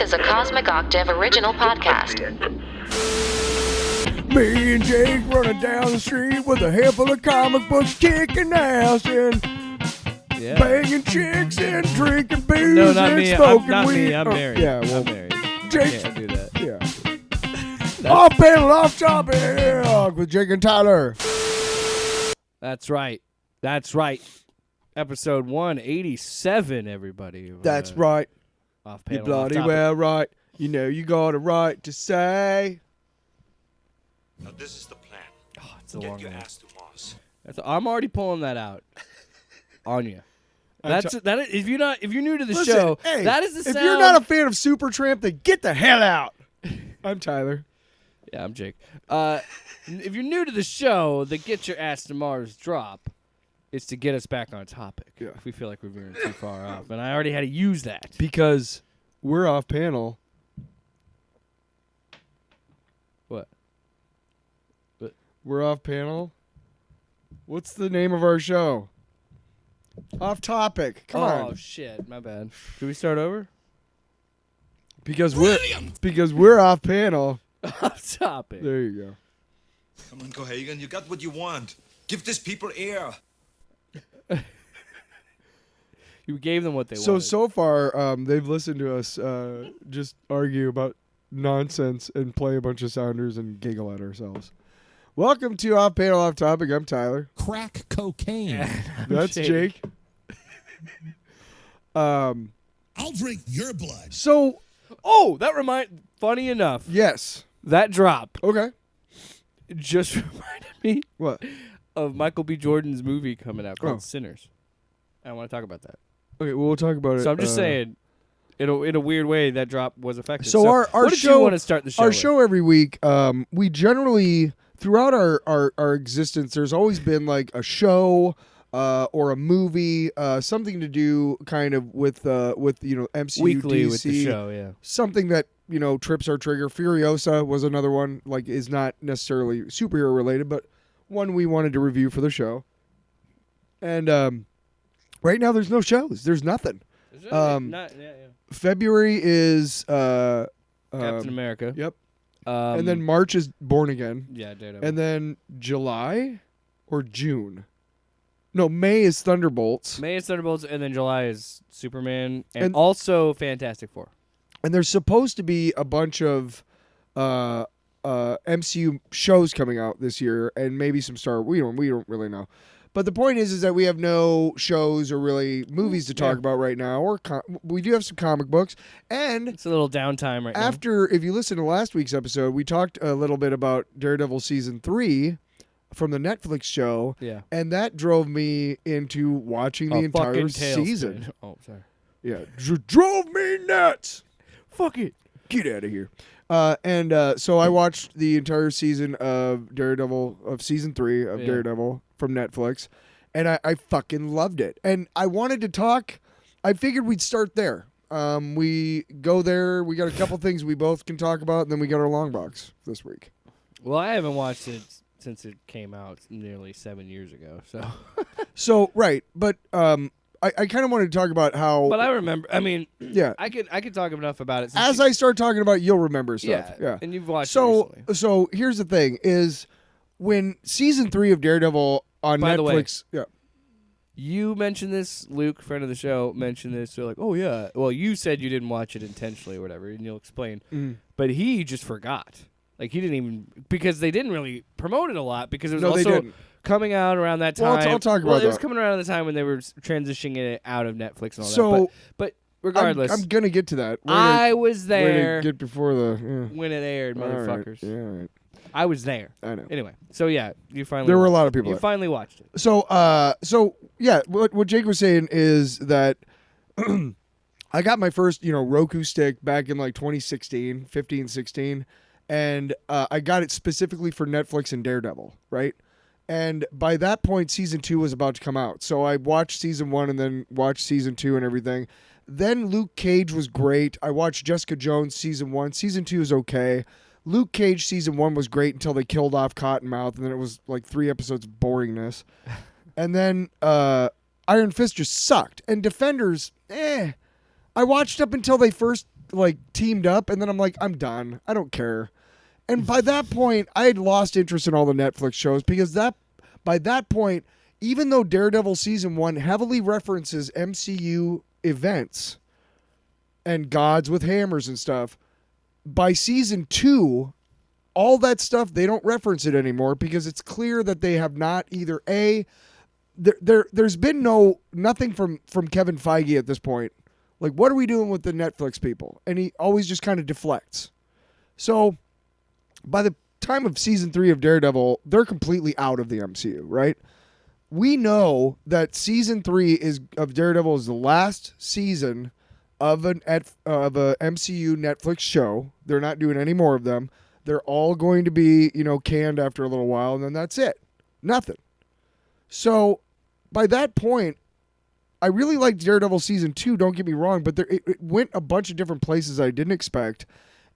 is a Cosmic Octave original podcast. Me and Jake running down the street with a handful of comic books, kicking ass and banging chicks and drinking booze No, not and me. smoking Not weed. me. I'm married. Yeah, well, I'm married. Jake. Can't do that. Yeah. Off panel, off topic with Jake and Tyler. That's right. That's right. Episode 187, everybody. That's right. Off You panel. bloody well right. You know you got a right to say. Now this is the plan. Oh, it's a Get long your one. ass to Mars. I'm already pulling that out on you. I'm That is, if you're new to the Listen, show, hey, that is the sound. If you're not a fan of Supertramp, then get the hell out. I'm Tyler. Yeah, I'm Jake. If you're new to the show, the Get Your Ass to Mars drop is to get us back on topic. Yeah. If we feel like we're veering too far off. And I already had to use that. Because we're off panel. What? We're off panel. What's the name of our show? Off topic. Come Oh, on. shit. My bad. Should we start over? Because we're off panel. Off topic. There you go. Come on, Cohagen. You got what you want. Give these people air. You gave them what they wanted. So far, they've listened to us just argue about nonsense and play a bunch of sounders and giggle at ourselves. Welcome to Off Panel, Off Topic. I'm Tyler. Crack cocaine. That's Jake. I'll drink your blood. So, funny enough, yes. that drop Okay. just reminded me What? of Michael B. Jordan's movie coming out called Oh. Sinners. I want to talk about that. Okay, well, we'll talk about it. So I'm just saying, in a weird way, that drop was effective. So our what did show, you want to start the show our with? show every week, we generally, throughout our existence, there's always been like a show or a movie, something to do kind of with MCU, Weekly DC, with the show, yeah. something that trips our trigger. Furiosa was another one, like is not necessarily superhero related, but one we wanted to review for the show. And right now, there's no shows. There's nothing. February is Captain America. Yep. And then March is Born Again. Yeah, Daredevil. And then July or June? No, May is Thunderbolts. May is Thunderbolts, and then July is Superman, and also Fantastic Four. And there's supposed to be a bunch of MCU shows coming out this year, and maybe some Star. We don't really know. But the point is that we have no shows or really movies to talk about right now, or we do have some comic books. And It's a little downtime right now. if you listen to last week's episode, we talked a little bit about Daredevil season 3 from the Netflix show. Yeah. And that drove me into watching the entire fucking season. tailspin. Oh, sorry. Yeah, drove me nuts. Fuck it. Get out of here. So I watched the entire season of Daredevil, of season 3 of Daredevil from Netflix, and I fucking loved it. And I wanted to talk. I figured we'd start there. We go there. We got a couple things we both can talk about, and then we got our long box this week. Well, I haven't watched it since it came out nearly 7 years ago. So right, but I kind of wanted to talk about how. But I remember. I mean, yeah, I could talk enough about it. As I start talking about it, you'll remember stuff. Yeah. And you've watched it recently. So here's the thing: is when season 3 of Daredevil on By the way, Netflix. Yeah. You mentioned this, Luke, friend of the show, mentioned this. They're like, oh, yeah. Well, you said you didn't watch it intentionally or whatever, and you'll explain. But he just forgot. Like, he didn't even... Because they didn't really promote it a lot, because it was also coming out around that time. Well, I'll talk about that. It was coming around at the time when they were transitioning it out of Netflix and all that. But regardless... I'm going to get to that. I was there... Way to get before the... when it aired, motherfuckers. Right. Yeah, all right. I was there. I know. Anyway, so yeah, you finally... There were a lot of people You there. finally watched it. So yeah, what Jake was saying is that I got my first, Roku stick back in like 2016, 15, 16, and I got it specifically for Netflix and Daredevil, right? And by that point, season 2 was about to come out. So I watched season 1 and then watched season 2 and everything. Then Luke Cage was great. I watched Jessica Jones season 1. Season 2 is okay. Luke Cage season 1 was great until they killed off Cottonmouth, and then it was like 3 episodes of boringness. And then Iron Fist just sucked. And Defenders, I watched up until they first like teamed up, and then I'm like, I'm done. I don't care. And by that point, I had lost interest in all the Netflix shows because by that point, even though Daredevil season 1 heavily references MCU events and gods with hammers and stuff, by season 2, all that stuff, they don't reference it anymore because it's clear that they have not either there's been nothing from Kevin Feige at this point. Like, what are we doing with the Netflix people? And he always just kind of deflects. So by the time of season 3 of Daredevil, they're completely out of the MCU, right? We know that season 3 of Daredevil is the last season of a MCU Netflix show. They're not doing any more of them. They're all going to be, canned after a little while, and then that's it. Nothing. So by that point, I really liked Daredevil season 2, don't get me wrong, but it went a bunch of different places I didn't expect.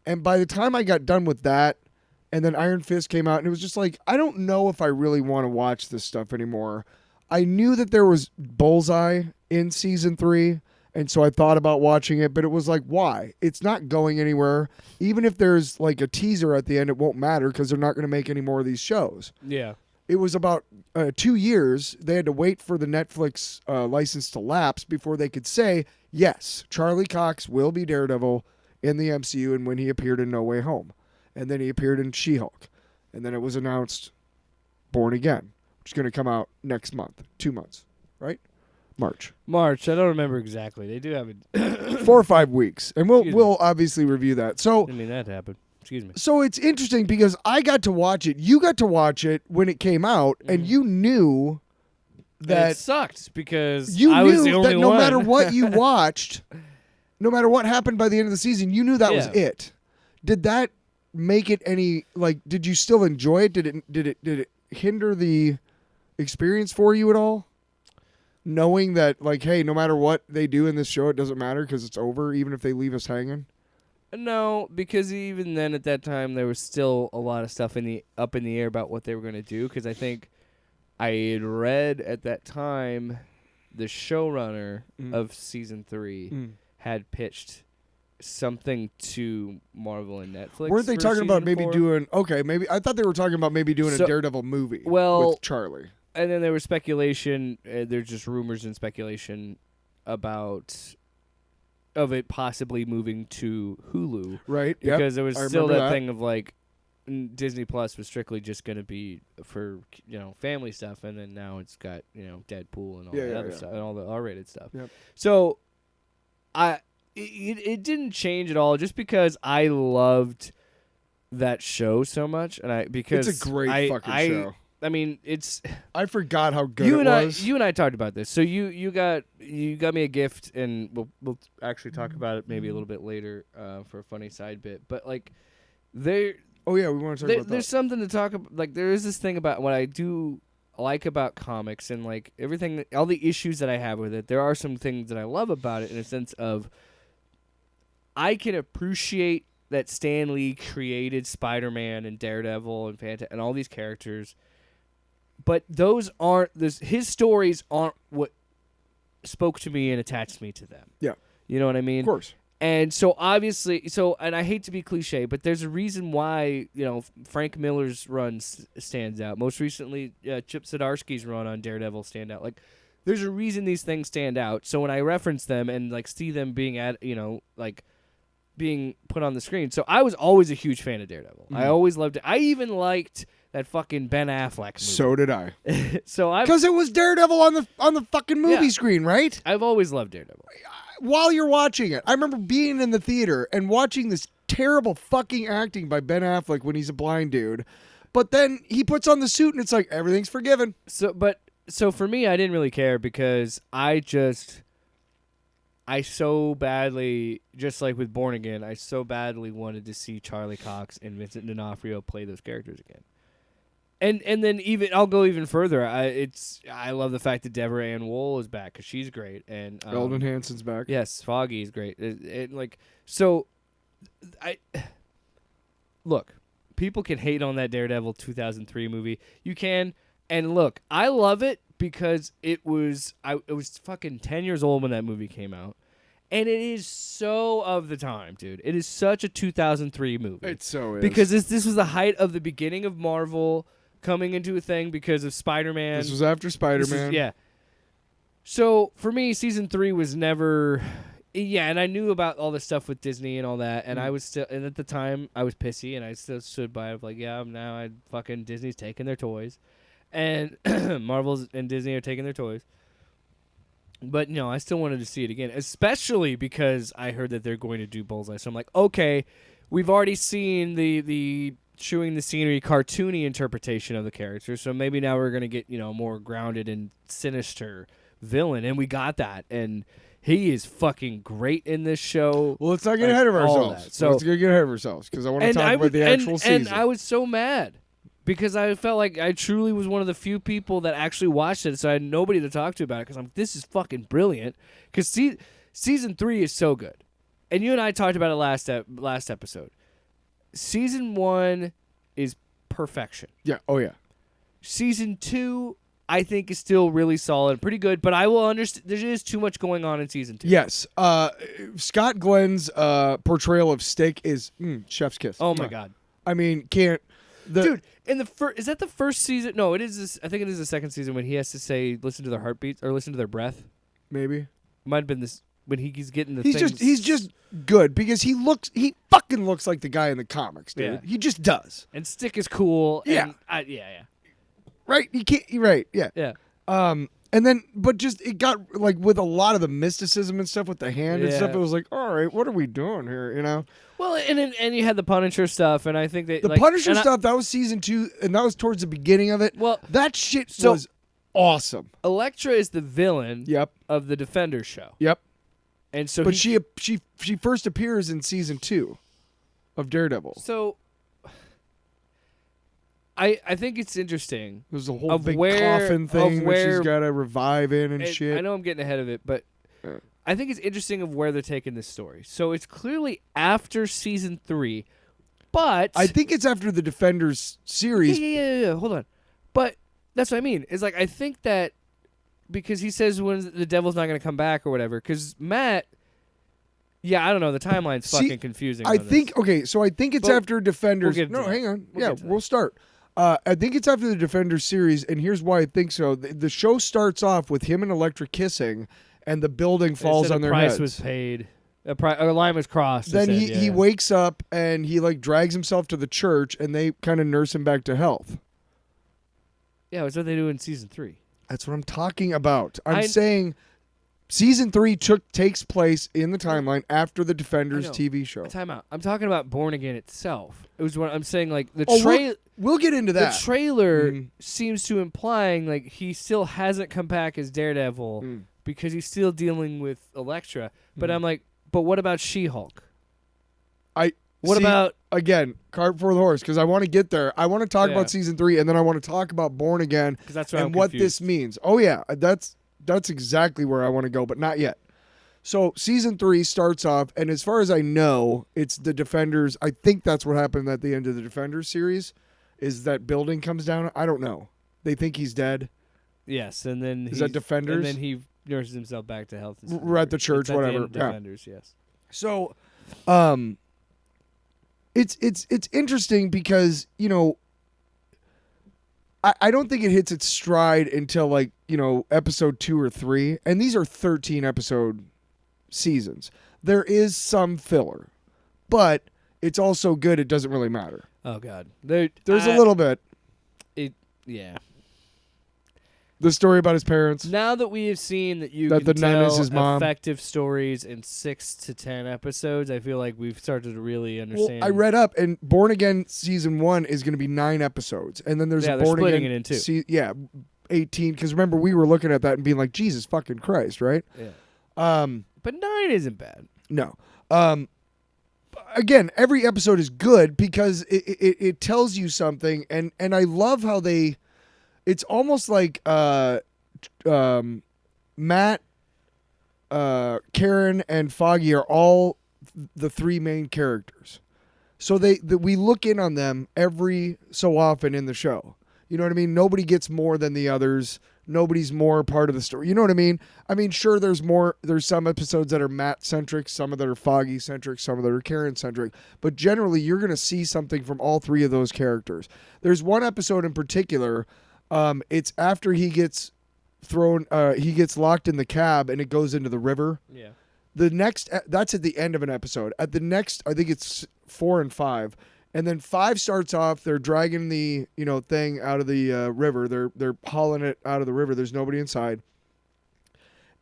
And by the time I got done with that, and then Iron Fist came out, and it was just like, I don't know if I really want to watch this stuff anymore. I knew that there was Bullseye in season 3, and so I thought about watching it, but it was like, why? It's not going anywhere. Even if there's like a teaser at the end, it won't matter because they're not going to make any more of these shows. Yeah. It was about 2 years. They had to wait for the Netflix license to lapse before they could say, yes, Charlie Cox will be Daredevil in the MCU, and when he appeared in No Way Home. And then he appeared in She-Hulk. And then it was announced Born Again, which is going to come out next month. 2 months, right? March. I don't remember exactly. They do have it. 4 or 5 weeks. And Excuse me. we'll obviously review that. So I mean, that happened. Excuse me. So it's interesting because I got to watch it. You got to watch it when it came out, and you knew that it sucked because you I knew was the only that no one. matter what you watched, no matter what happened by the end of the season, you knew that was Yeah. it. Did that make it any did you still enjoy it? Did it hinder the experience for you at all? Knowing that hey, no matter what they do in this show, it doesn't matter because it's over, even if they leave us hanging. No, because even then at that time there was still a lot of stuff up in the air about what they were going to do. Because I think I had read at that time the showrunner of season 3 had pitched something to Marvel and Netflix. Weren't they for talking about season maybe 4? doing? Okay, maybe I thought they were talking about maybe doing a Daredevil movie. With Charlie. And then there was speculation. There's just rumors and speculation about of it possibly moving to Hulu, Right? because there was I still remember that thing of Disney Plus was strictly just going to be for family stuff, and then now it's got Deadpool and all that other stuff and all the R-rated stuff. Yep. So it didn't change at all, just because I loved that show so much, and because it's a great fucking show. I mean, it's. I forgot how good it was. You and I talked about this. So you got me a gift, and we'll actually talk about it maybe a little bit later for a funny side bit. But there. Oh yeah, we want to talk about that. There's something to talk about. There is this thing about what I do like about comics, and everything, all the issues that I have with it. There are some things that I love about it in a sense of I can appreciate that Stan Lee created Spider-Man and Daredevil and and all these characters. But those aren't his stories aren't what spoke to me and attached me to them. Yeah. You know what I mean? Of course. And so obviously, and I hate to be cliche, but there's a reason why, Frank Miller's run stands out. Most recently, Chip Zdarsky's run on Daredevil stand out. There's a reason these things stand out. So when I reference them and see them being being put on the screen. So I was always a huge fan of Daredevil. I always loved it. I even liked that fucking Ben Affleck movie. So did I. Because it was Daredevil on the fucking movie screen, right? I've always loved Daredevil. While you're watching it, I remember being in the theater and watching this terrible fucking acting by Ben Affleck when he's a blind dude. But then he puts on the suit and it's like everything's forgiven. So for me, I didn't really care because I so badly, just like with Born Again, I so badly wanted to see Charlie Cox and Vincent D'Onofrio play those characters again. And then I'll go even further. I love the fact that Deborah Ann Wool is back because she's great, and Eldon Hansen's back. Yes, Foggy is great. Look, people can hate on that Daredevil 2003 movie. You can, and look, I love it because I was fucking 10 years old when that movie came out, And it is so of the time, dude. It is such a 2003 movie. It so is. Because this was the height of the beginning of Marvel coming into a thing because of Spider-Man. This was after Spider-Man. Yeah. So for me, season 3 was never. Yeah, and I knew about all the stuff with Disney and all that, and I was still. And at the time, I was pissy, and I still stood by it. Like, yeah, now I fucking Disney's taking their toys, and Marvel's and Disney are taking their toys. But no, I still wanted to see it again, especially because I heard that they're going to do Bullseye. So I'm like, okay, we've already seen the chewing the scenery cartoony interpretation of the character, so maybe now we're gonna get more grounded and sinister villain, and we got that, and he is fucking great in this show. Well, let's not get ahead of ourselves. So let's get ahead of ourselves because I want to talk about the actual season. And I was so mad because I felt like I truly was one of the few people that actually watched it, so I had nobody to talk to about it because I'm like, this is fucking brilliant. Because season 3 is so good. And you and I talked about it last episode. Season 1 is perfection. Yeah. Oh, yeah. Season 2, I think, is still really solid, pretty good, but I will understand there is too much going on in season 2. Yes. Scott Glenn's portrayal of Stick is chef's kiss. Oh, my God. I mean, can't... Dude, in the is that the first season? No, it is. I think it is the second season when he has to say, "Listen to their heartbeats" or "Listen to their breath." Maybe Might have been this when he's getting the. He's just good because he fucking looks like the guy in the comics, dude. Yeah. He just does. And Stick is cool. Yeah. And yeah. Right? You can't. Right? Yeah. Yeah. And then, but just it got like with a lot of the mysticism and stuff with the hand and Yeah. stuff. It was like, all right, what are we doing here? You know. Well, and you had the Punisher stuff, and I think that The Punisher stuff, that was season 2, and that was towards the beginning of it. Well, that shit so- was awesome. Elektra is the villain. Yep. Of the Defenders show. Yep. And so, But she first appears in season 2 of Daredevil. So, I think it's interesting. There's a whole of big where- coffin of thing that where- she's got to revive in and shit. I know I'm getting ahead of it, but I think it's interesting of where they're taking this story. So it's clearly after season 3, but I think it's after the Defenders series. Yeah. Hold on, but that's what I mean. Is like I think that because he says when the devil's not going to come back or whatever. Because Matt, I don't know. The timeline's fucking confusing. I think so I think it's But after Defenders. we'll get to No, that. hang on. We'll get to We'll start. I think it's after the Defenders series, and here's why I think so. The show starts off with him and Elektra kissing, and the building falls on their price heads. was paid. A line was crossed. Then it he said, wakes up and he like drags himself to the church, and they kind of nurse him back to health. Yeah, that's what they do in season 3. That's what I'm talking about. I'm I- saying season 3 takes place in the timeline after the Defenders I know. TV show. Time out. I'm talking about Born Again itself. It was what I'm saying. Like the Oh, trailer. we'll get into that. The trailer Mm. seems to implying like he still hasn't come back as Daredevil because he's still dealing with Elektra. But I'm like, but what about She-Hulk? What about again, cart before the horse? Because I want to get there. I want to talk Yeah. about season 3, and then I want to talk about Born Again 'Cause that's where and I'm what confused. this means. Oh yeah, that's exactly where I want to go, but not yet. So season 3 starts off, and as far as I know, it's the Defenders. I think that's what happened at the end of the Defenders series. Is that building comes down? I don't know. They think he's dead. yes? And then Is that Defenders? And then he nurses himself back to health. and We're at the church, It's at the whatever. end of Yeah. Defenders, yes. So, it's interesting because I don't think it hits its stride until like episode 2 or 3, and these are 13 episode seasons. There is some filler, but it's also good. It doesn't really matter. Oh God, There's a little bit. Yeah. The story about his parents. Now that we have seen that you That can the nun tell is his mom. effective stories in 6 to 10 episodes, I feel like we've started to really Well, understand. I read up, and Born Again season 1 is going to be 9 episodes, and then there's Yeah, a they're Born splitting Again it in 2. 18. Because remember, we were looking at that and being like, Jesus fucking Christ, right? Yeah. But 9 isn't bad. No. Again, every episode is good because it tells you something, and I love how they. It's almost like Matt, Karen, and Foggy are all the 3 main characters. So we look in on them every so often in the show. You know what I mean? Nobody gets more than the others. nobody's more part of the story. You know what I mean? I mean, sure, there's some episodes that are Matt centric, some that are Foggy centric, some that are Karen centric, but generally you're going to see something from all three of those characters. There's one episode in particular, it's after he gets he gets locked in the cab and it goes into the river. Yeah. That's at the end of an episode. At the next, I think it's 4 and 5. And then 5 starts off, they're dragging the, thing out of the river. They're hauling it out of the river. There's nobody inside.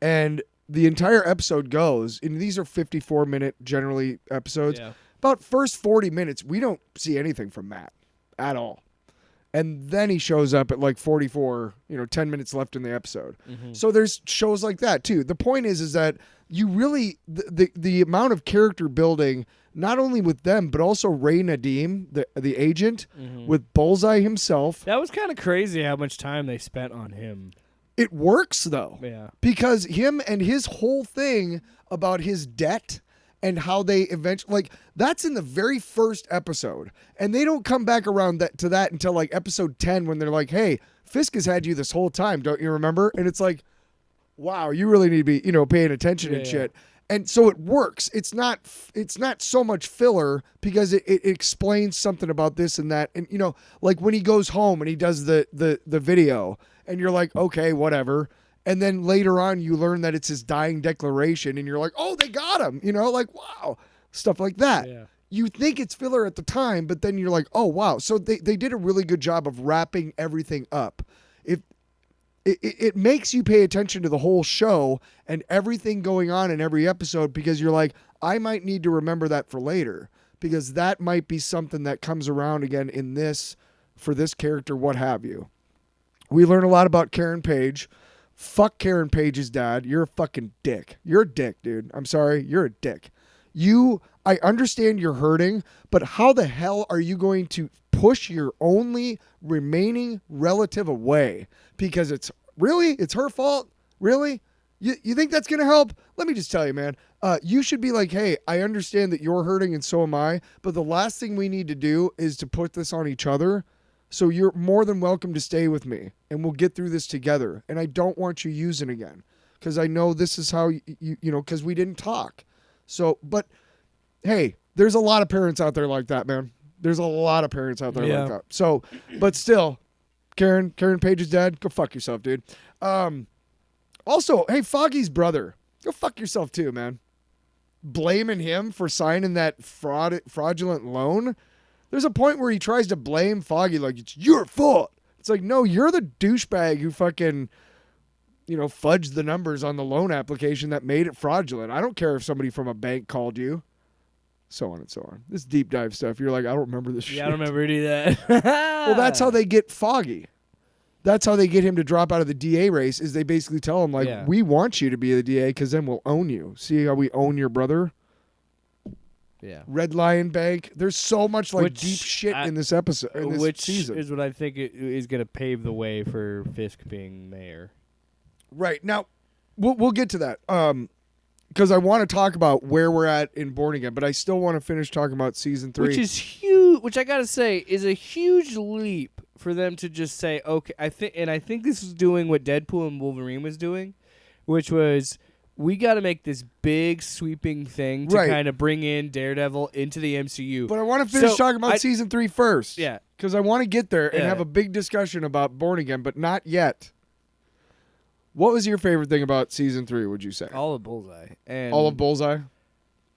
And the entire episode goes, and these are 54-minute generally episodes. Yeah. About first 40 minutes, we don't see anything from Matt at all. And then he shows up at like 44, 10 minutes left in the episode. Mm-hmm. So there's shows like that too. The point is that you really, the amount of character building, not only with them, but also Ray Nadeem, the agent, with Bullseye himself. That was kind of crazy how much time they spent on him. It works though. Yeah. Because him and his whole thing about his debt and how they eventually, that's in the very first episode. And they don't come back around to that until like episode 10 when they're like, hey, Fisk has had you this whole time, don't you remember? And it's like, wow, you really need to be, paying attention and shit. And so it works. It's not so much filler because it explains something about this and that. And, like when he goes home and he does the video and you're like, okay, whatever. And then later on, you learn that it's his dying declaration, and you're like, "Oh, they got him!" Like wow, stuff like that. Yeah. You think it's filler at the time, but then you're like, "Oh, wow!" So they did a really good job of wrapping everything up. It makes you pay attention to the whole show and everything going on in every episode because you're like, I might need to remember that for later because that might be something that comes around again in this for this character, what have you. We learn a lot about Karen Page. Fuck Karen Page's dad. You're a fucking dick. You're a dick, dude. I'm sorry. You're a dick. I understand you're hurting, but how the hell are you going to push your only remaining relative away? Because it's her fault? Really? You think that's going to help? Let me just tell you, man. You should be like, hey, I understand that you're hurting and so am I, but the last thing we need to do is to put this on each other. So you're more than welcome to stay with me, and we'll get through this together. And I don't want you using again, because I know this is how because we didn't talk. So, but hey, there's a lot of parents out there like that, man. There's a lot of parents out there like that. So, but still, Karen Page's dad, go fuck yourself, dude. Also, hey, Foggy's brother, go fuck yourself too, man. Blaming him for signing that fraudulent loan. There's a point where he tries to blame Foggy like it's your fault. It's like, no, you're the douchebag who fucking, fudged the numbers on the loan application that made it fraudulent. I don't care if somebody from a bank called you. So on and so on. This deep dive stuff, you're like, I don't remember this shit. Yeah, I don't remember any of that. Well, that's how they get Foggy. That's how they get him to drop out of the DA race is they basically tell him, like, we want you to be the DA because then we'll own you. See how we own your brother? Yeah. Red Lion Bank. There's so much deep shit in this episode, in this season. Which is what I think is going to pave the way for Fisk being mayor. Right. Now, we'll get to that because I want to talk about where we're at in Born Again, but I still want to finish talking about season 3. Which is huge, which I got to say is a huge leap for them to just say, okay, I think this is doing what Deadpool and Wolverine was doing, which was we got to make this big sweeping thing to kind of bring in Daredevil into the MCU. But I want to finish talking about season 3 first. Yeah. Because I want to get there and have a big discussion about Born Again, but not yet. What was your favorite thing about season 3, would you say? All of Bullseye. And all of Bullseye?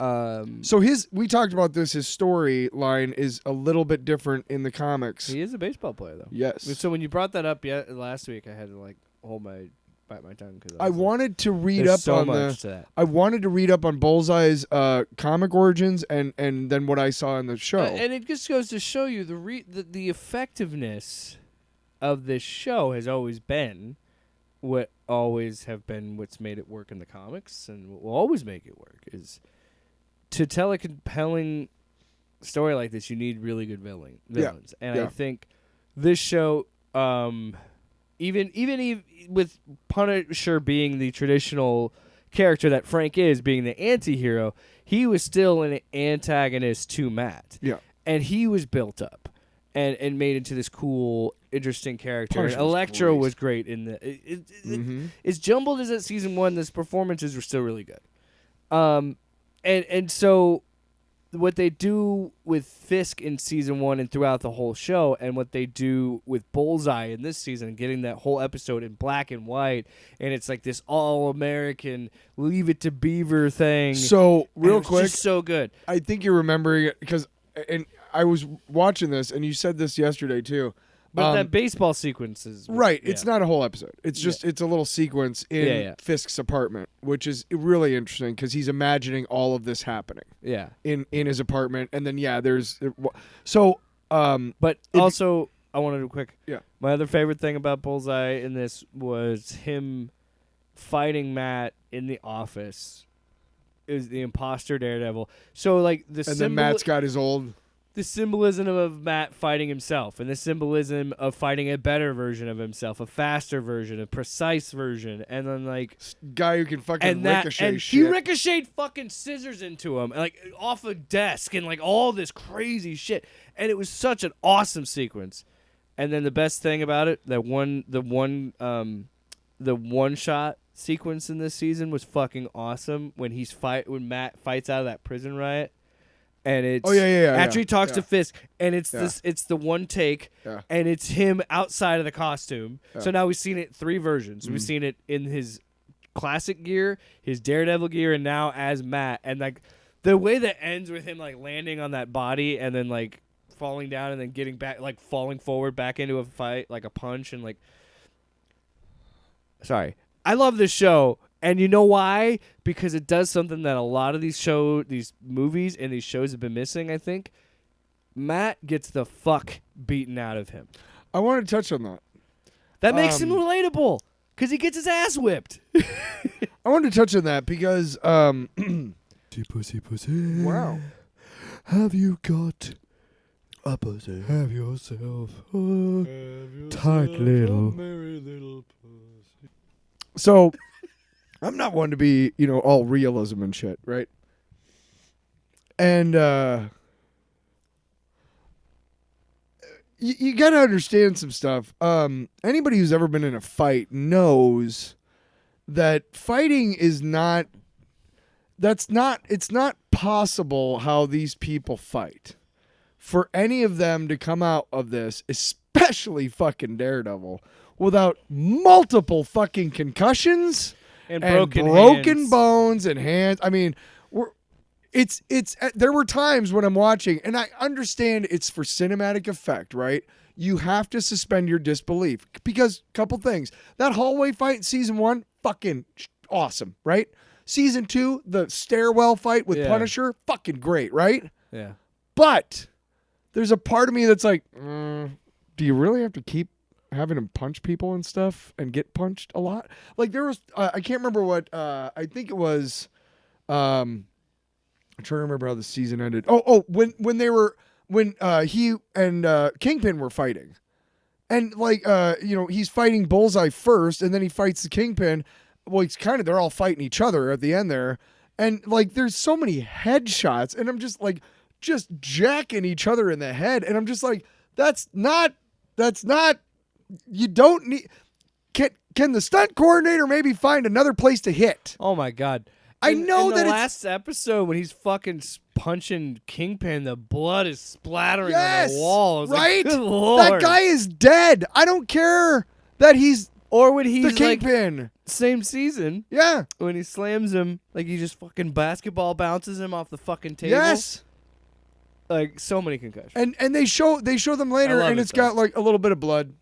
So we talked about this, his storyline is a little bit different in the comics. He is a baseball player, though. Yes. So when you brought that up last week, I had to bite my tongue because I wanted to read up on I wanted to read up on Bullseye's comic origins and then what I saw in the show. And it just goes to show you the effectiveness of this show has always been what's made it work in the comics and what will always make it work is to tell a compelling story like this. You need really good villains, and I think this show. Even with Punisher being the traditional character that Frank is, being the anti-hero, he was still an antagonist to Matt. Yeah. And he was built up. and made into this cool, interesting character. And Punisher was Electro great. was great in the. As jumbled as that season 1, his performances were still really good. And so what they do with Fisk in season 1 and throughout the whole show, and what they do with Bullseye in this season, getting that whole episode in black and white, and it's like this all-American Leave It to Beaver thing. So real it's quick, just so good. I think you're remembering it because, and I was watching this, and you said this yesterday too. But that baseball sequence is Right. yeah. It's not a whole episode. It's just it's a little sequence in Fisk's apartment, which is really interesting because he's imagining all of this happening. Yeah. In his apartment, and then there's so. But also, I wanted to quick. Yeah. My other favorite thing about Bullseye in this was him fighting Matt in the office. Is the imposter Daredevil. So like then Matt's got his old. The symbolism of Matt fighting himself, and the symbolism of fighting a better version of himself, a faster version, a precise version, and then like guy who can fucking ricochet and shit. he ricocheted fucking scissors into him, like off a desk, and like all this crazy shit, and it was such an awesome sequence. And then the best thing about it, the one shot sequence in this season was fucking awesome when when Matt fights out of that prison riot. And it's after he talks to Fisk, and it's it's the one take, and it's him outside of the costume. So now we've seen it 3 versions. We've seen it in his classic gear, his Daredevil gear, and now as Matt. And like the way that ends with him like landing on that body and then like falling down and then getting back, like falling forward back into a fight, like a punch, and like. Sorry, I love this show. And you know why? Because it does something that a lot of these movies and these shows have been missing, I think. Matt gets the fuck beaten out of him. I want to touch on that. That makes him relatable because he gets his ass whipped. I want to touch on that because Pussy. wow. Have you got A pussy. Have yourself a tight little. So I'm not one to be, all realism and shit, right? And you got to understand some stuff. Anybody who's ever been in a fight knows that fighting is not. It's not possible how these people fight. For any of them to come out of this, especially fucking Daredevil, without multiple fucking concussions And broken hands. bones and hands. I mean, it's there were times when I'm watching, and I understand it's for cinematic effect, right? You have to suspend your disbelief because couple things. That hallway fight in season 1, fucking awesome, right? Season 2, the stairwell fight with Punisher, fucking great, right? Yeah. But there's a part of me that's like, do you really have to keep having him punch people and stuff and get punched a lot? Like there was, I can't remember what, I think it was, I'm trying to remember how the season ended. When he and Kingpin were fighting. And like, he's fighting Bullseye first and then he fights the Kingpin. Well, they're all fighting each other at the end there. And like, there's so many headshots and I'm just like, just jacking each other in the head. And I'm just like, that's not, you don't need, can the stunt coordinator maybe find another place to hit? Oh my God. I know in that the it's last episode when he's fucking punching Kingpin, the blood is splattering yes, on the wall. I was right? Like, good Lord. That guy is dead. I don't care that he's or when he's the Kingpin. Like, same season. Yeah. When he slams him, like he just fucking basketball bounces him off the fucking table. Yes. Like so many concussions. And they show them later, and it's got like a little bit of blood,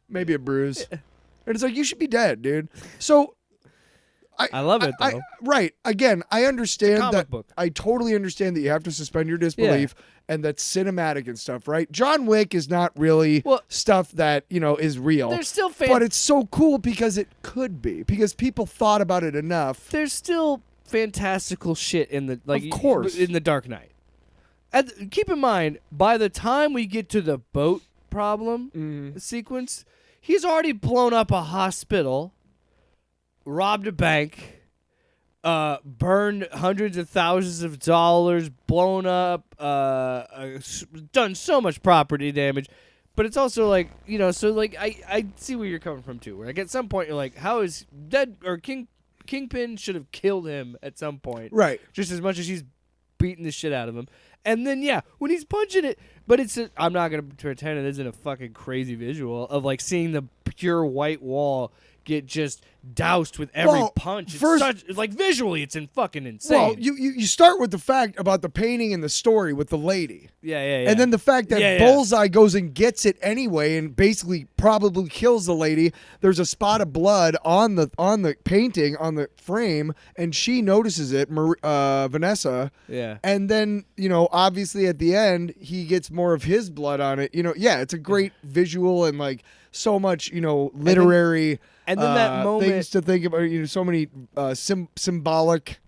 maybe a bruise, and it's like you should be dead, dude. So I love it though. Right. Again, I understand comic that. book. I totally understand that you have to suspend your disbelief, and that's cinematic and stuff, right? John Wick is not really stuff that is real. There's still but it's so cool because it could be because people thought about it enough. There's still fantastical shit in the Of course. in the Dark Knight. And keep in mind, by the time we get to the boat problem sequence, he's already blown up a hospital, robbed a bank, burned hundreds of thousands of dollars, blown up, done so much property damage. But it's also like, so like I see where you're coming from too. Where like at some point you're like, how is dead or Kingpin should have killed him at some point, Right. just as much as he's beating the shit out of him. And then when he's punching it, but I'm not gonna pretend it isn't a fucking crazy visual of like seeing the pure white wall get just doused with every punch. It's like visually, it's fucking insane. Well, you start with the fact about the painting and the story with the lady. Yeah. And then the fact that Bullseye goes and gets it anyway and basically probably kills the lady. There's a spot of blood on the painting, on the frame, and she notices it, Vanessa. Yeah. And then, obviously at the end, he gets more of his blood on it. It's a great visual and like so much, literary and then that moment, things to think about, so many symbolic.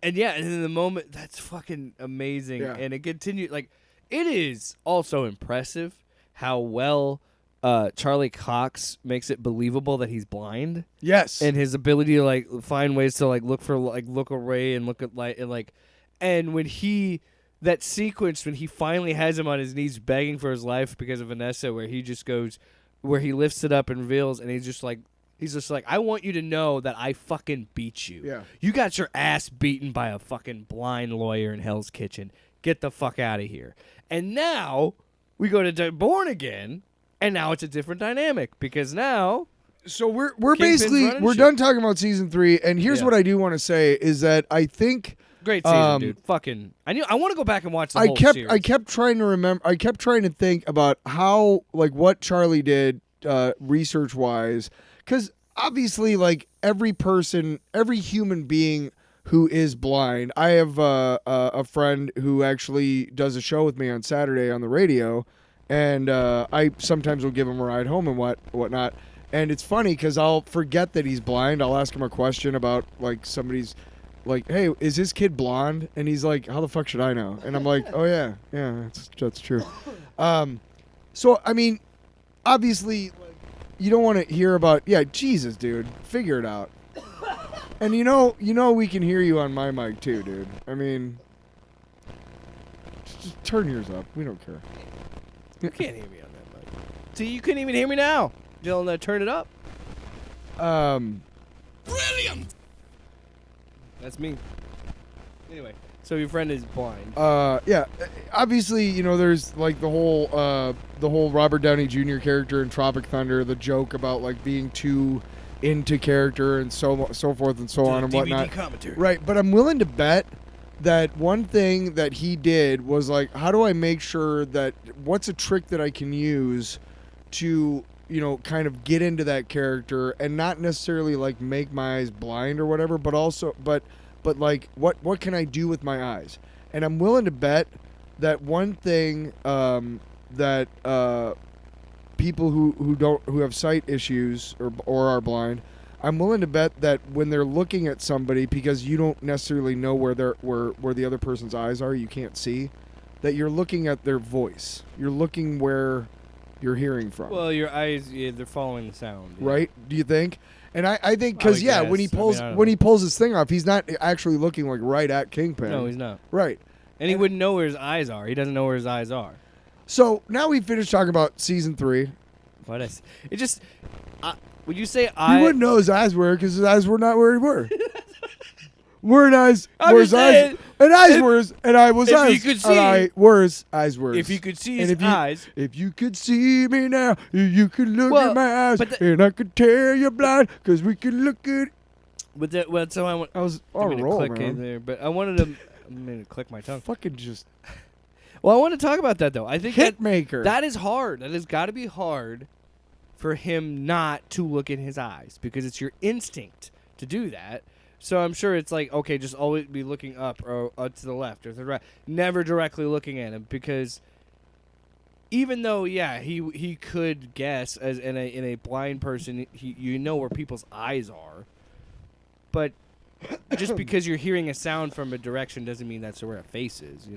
And then the moment, that's fucking amazing. Yeah. And it continued, like, it is also impressive how well Charlie Cox makes it believable that he's blind. Yes. And his ability to, like, find ways to, like, look away and look at, and when that sequence when he finally has him on his knees begging for his life because of Vanessa, where he just goes, where he lifts it up and reveals, and he's just like, I want you to know that I fucking beat you. Yeah. You got your ass beaten by a fucking blind lawyer in Hell's Kitchen. Get the fuck out of here. And now we go to Born Again, and now it's a different dynamic because now. So we're Kingpin's basically running shit. done talking about season 3, and here's Yeah. what I do want to say is that I think Great season, dude. Fucking. I want to go back and watch the whole series. I kept trying to remember. I kept trying to think about how, like, what Charlie did research wise, because obviously, like, every human being who is blind. I have a friend who actually does a show with me on Saturday on the radio, and I sometimes will give him a ride home and whatnot. And it's funny because I'll forget that he's blind. I'll ask him a question about like somebody's. Like, hey, is his kid blonde? And he's like, how the fuck should I know? And I'm like, oh yeah, that's true. So I mean, obviously, like, you don't want to hear about. Yeah, Jesus, dude, figure it out. And we can hear you on my mic too, dude. I mean, just turn yours up. We don't care. You can't hear me on that mic. See, you couldn't even hear me now. Dylan, turn it up. Brilliant! That's me. Anyway, so your friend is blind. Yeah. Obviously, there's like the whole Robert Downey Jr. character in Tropic Thunder, the joke about like being too into character and so forth and so on and whatnot. Commentary. Right, but I'm willing to bet that one thing that he did was like, how do I make sure that what's a trick that I can use to kind of get into that character and not necessarily like make my eyes blind or whatever, but also but like what can I do with my eyes? And I'm willing to bet that one thing that people who have sight issues or are blind, I'm willing to bet that when they're looking at somebody, because you don't necessarily know where the other person's eyes are, you can't see, that you're looking at their voice. You're looking where you're hearing from. Well, your eyes, they're following the sound. Yeah. Right? Do you think? And I think because when he pulls I he pulls his thing off, he's not actually looking like right at Kingpin. No, he's not. Right. And he wouldn't know where his eyes are. He doesn't know where his eyes are. So now we finished talking about season 3. It just. Would you say He wouldn't know his eyes were because his eyes were not where he were. Where his eyes were his eyes, and eyes were his, and I was if eyes, you could see, and I were his, eyes were his. If you could see his eyes. If you could see me now, you could look at my eyes, but and I could tell you're blind because we could look at. But so I was on a roll, click man. in there, but I wanted to. I'm gonna click my tongue. Fucking just. Well, I want to talk about that though. I think Hitmaker. that is hard. That has got to be hard for him not to look in his eyes because it's your instinct to do that. So I'm sure it's like, okay, just always be looking up or to the left or to the right, never directly looking at him, because even though he could guess as in a blind person, you know where people's eyes are, but just because you're hearing a sound from a direction doesn't mean that's where a face is,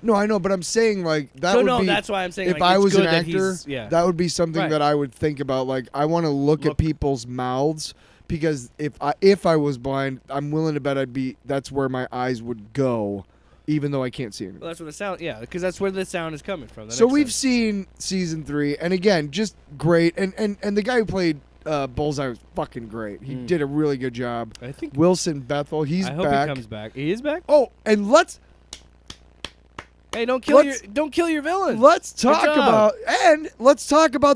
No, I know, but I'm saying like that So would be. that's why I'm saying if like, I it's was an good that actor, he's- that would be something Right. that I would think about. Like I want to look at people's mouths because if I was blind, I'm willing to bet that's where my eyes would go, even though I can't see anything. Well, that's where the sound. Yeah, because that's where the sound is coming from. So we've seen season 3, and again, just great. And the guy who played Bullseye was fucking great. He did a really good job. I think Wilson Bethel, he's I hope back. he comes back. He is back. Oh, and let's Hey, don't kill your villain. let's talk about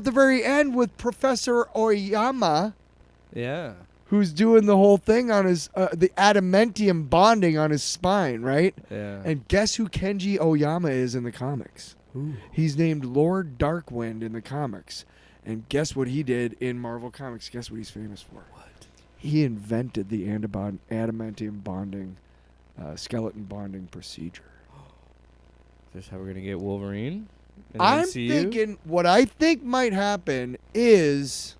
the very end with Professor Oyama, Yeah. who's doing the whole thing on his the adamantium bonding on his spine, right? Yeah. And guess who Kenji Oyama is in the comics? He's named Lord Darkwind in the comics. And guess what he did in Marvel Comics? Guess what he's famous for? What? He invented the adamantium bonding, skeleton bonding procedure. Is this how we're gonna get Wolverine? in the I'm MCU? thinking what I think might happen is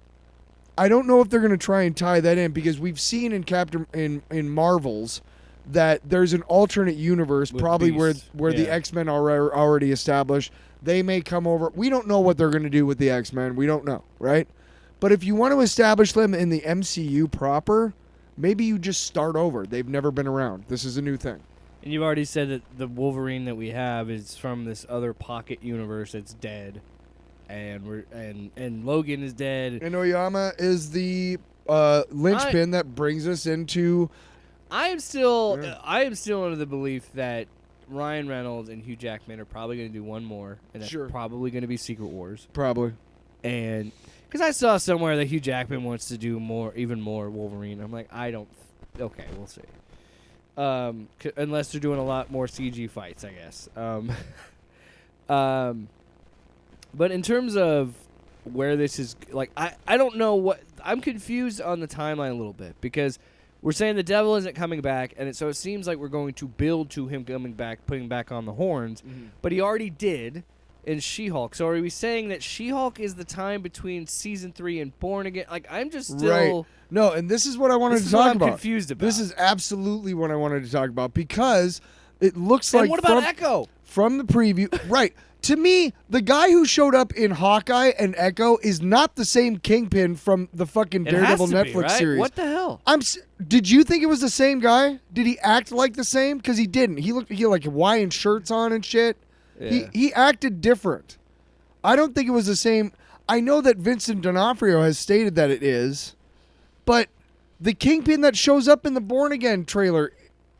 I don't know if they're going to try and tie that in because we've seen in Marvels that there's an alternate universe With probably Beast, where the yeah. X-Men are already established. They may come over. We don't know what they're going to do with the X-Men. We don't know, right? But if you want to establish them in the MCU proper, maybe you just start over. They've never been around. This is a new thing. And you've already said that the Wolverine that we have is from this other pocket universe that's dead, and Logan is dead. And Oyama is the linchpin that brings us into. I am still under the belief that Ryan Reynolds and Hugh Jackman are probably going to do one more, and that's Sure. probably going to be Secret Wars. Probably. And because I saw somewhere that Hugh Jackman wants to do even more Wolverine, I'm like, okay, we'll see. Unless they're doing a lot more CG fights, I guess. But in terms of where this is, like, I don't know what I'm confused on the timeline a little bit because we're saying the devil isn't coming back, and so it seems like we're going to build to him coming back, putting back on the horns, but he already did in She-Hulk. So are we saying that She-Hulk is the time between season 3 and Born Again? Like, I'm just still Right. No, and this is what I wanted This to is what talk I'm about. confused about. This is absolutely what I wanted to talk about because it looks And like what about Echo? from the preview, right? To me, the guy who showed up in Hawkeye and Echo is not the same Kingpin from the fucking It Daredevil has to be, Netflix right? series. What the hell? Did you think it was the same guy? Did he act like the same? Because he didn't. He had like Hawaiian shirts on and shit. Yeah. He acted different. I don't think it was the same. I know that Vincent D'Onofrio has stated that it is, but the Kingpin that shows up in the Born Again trailer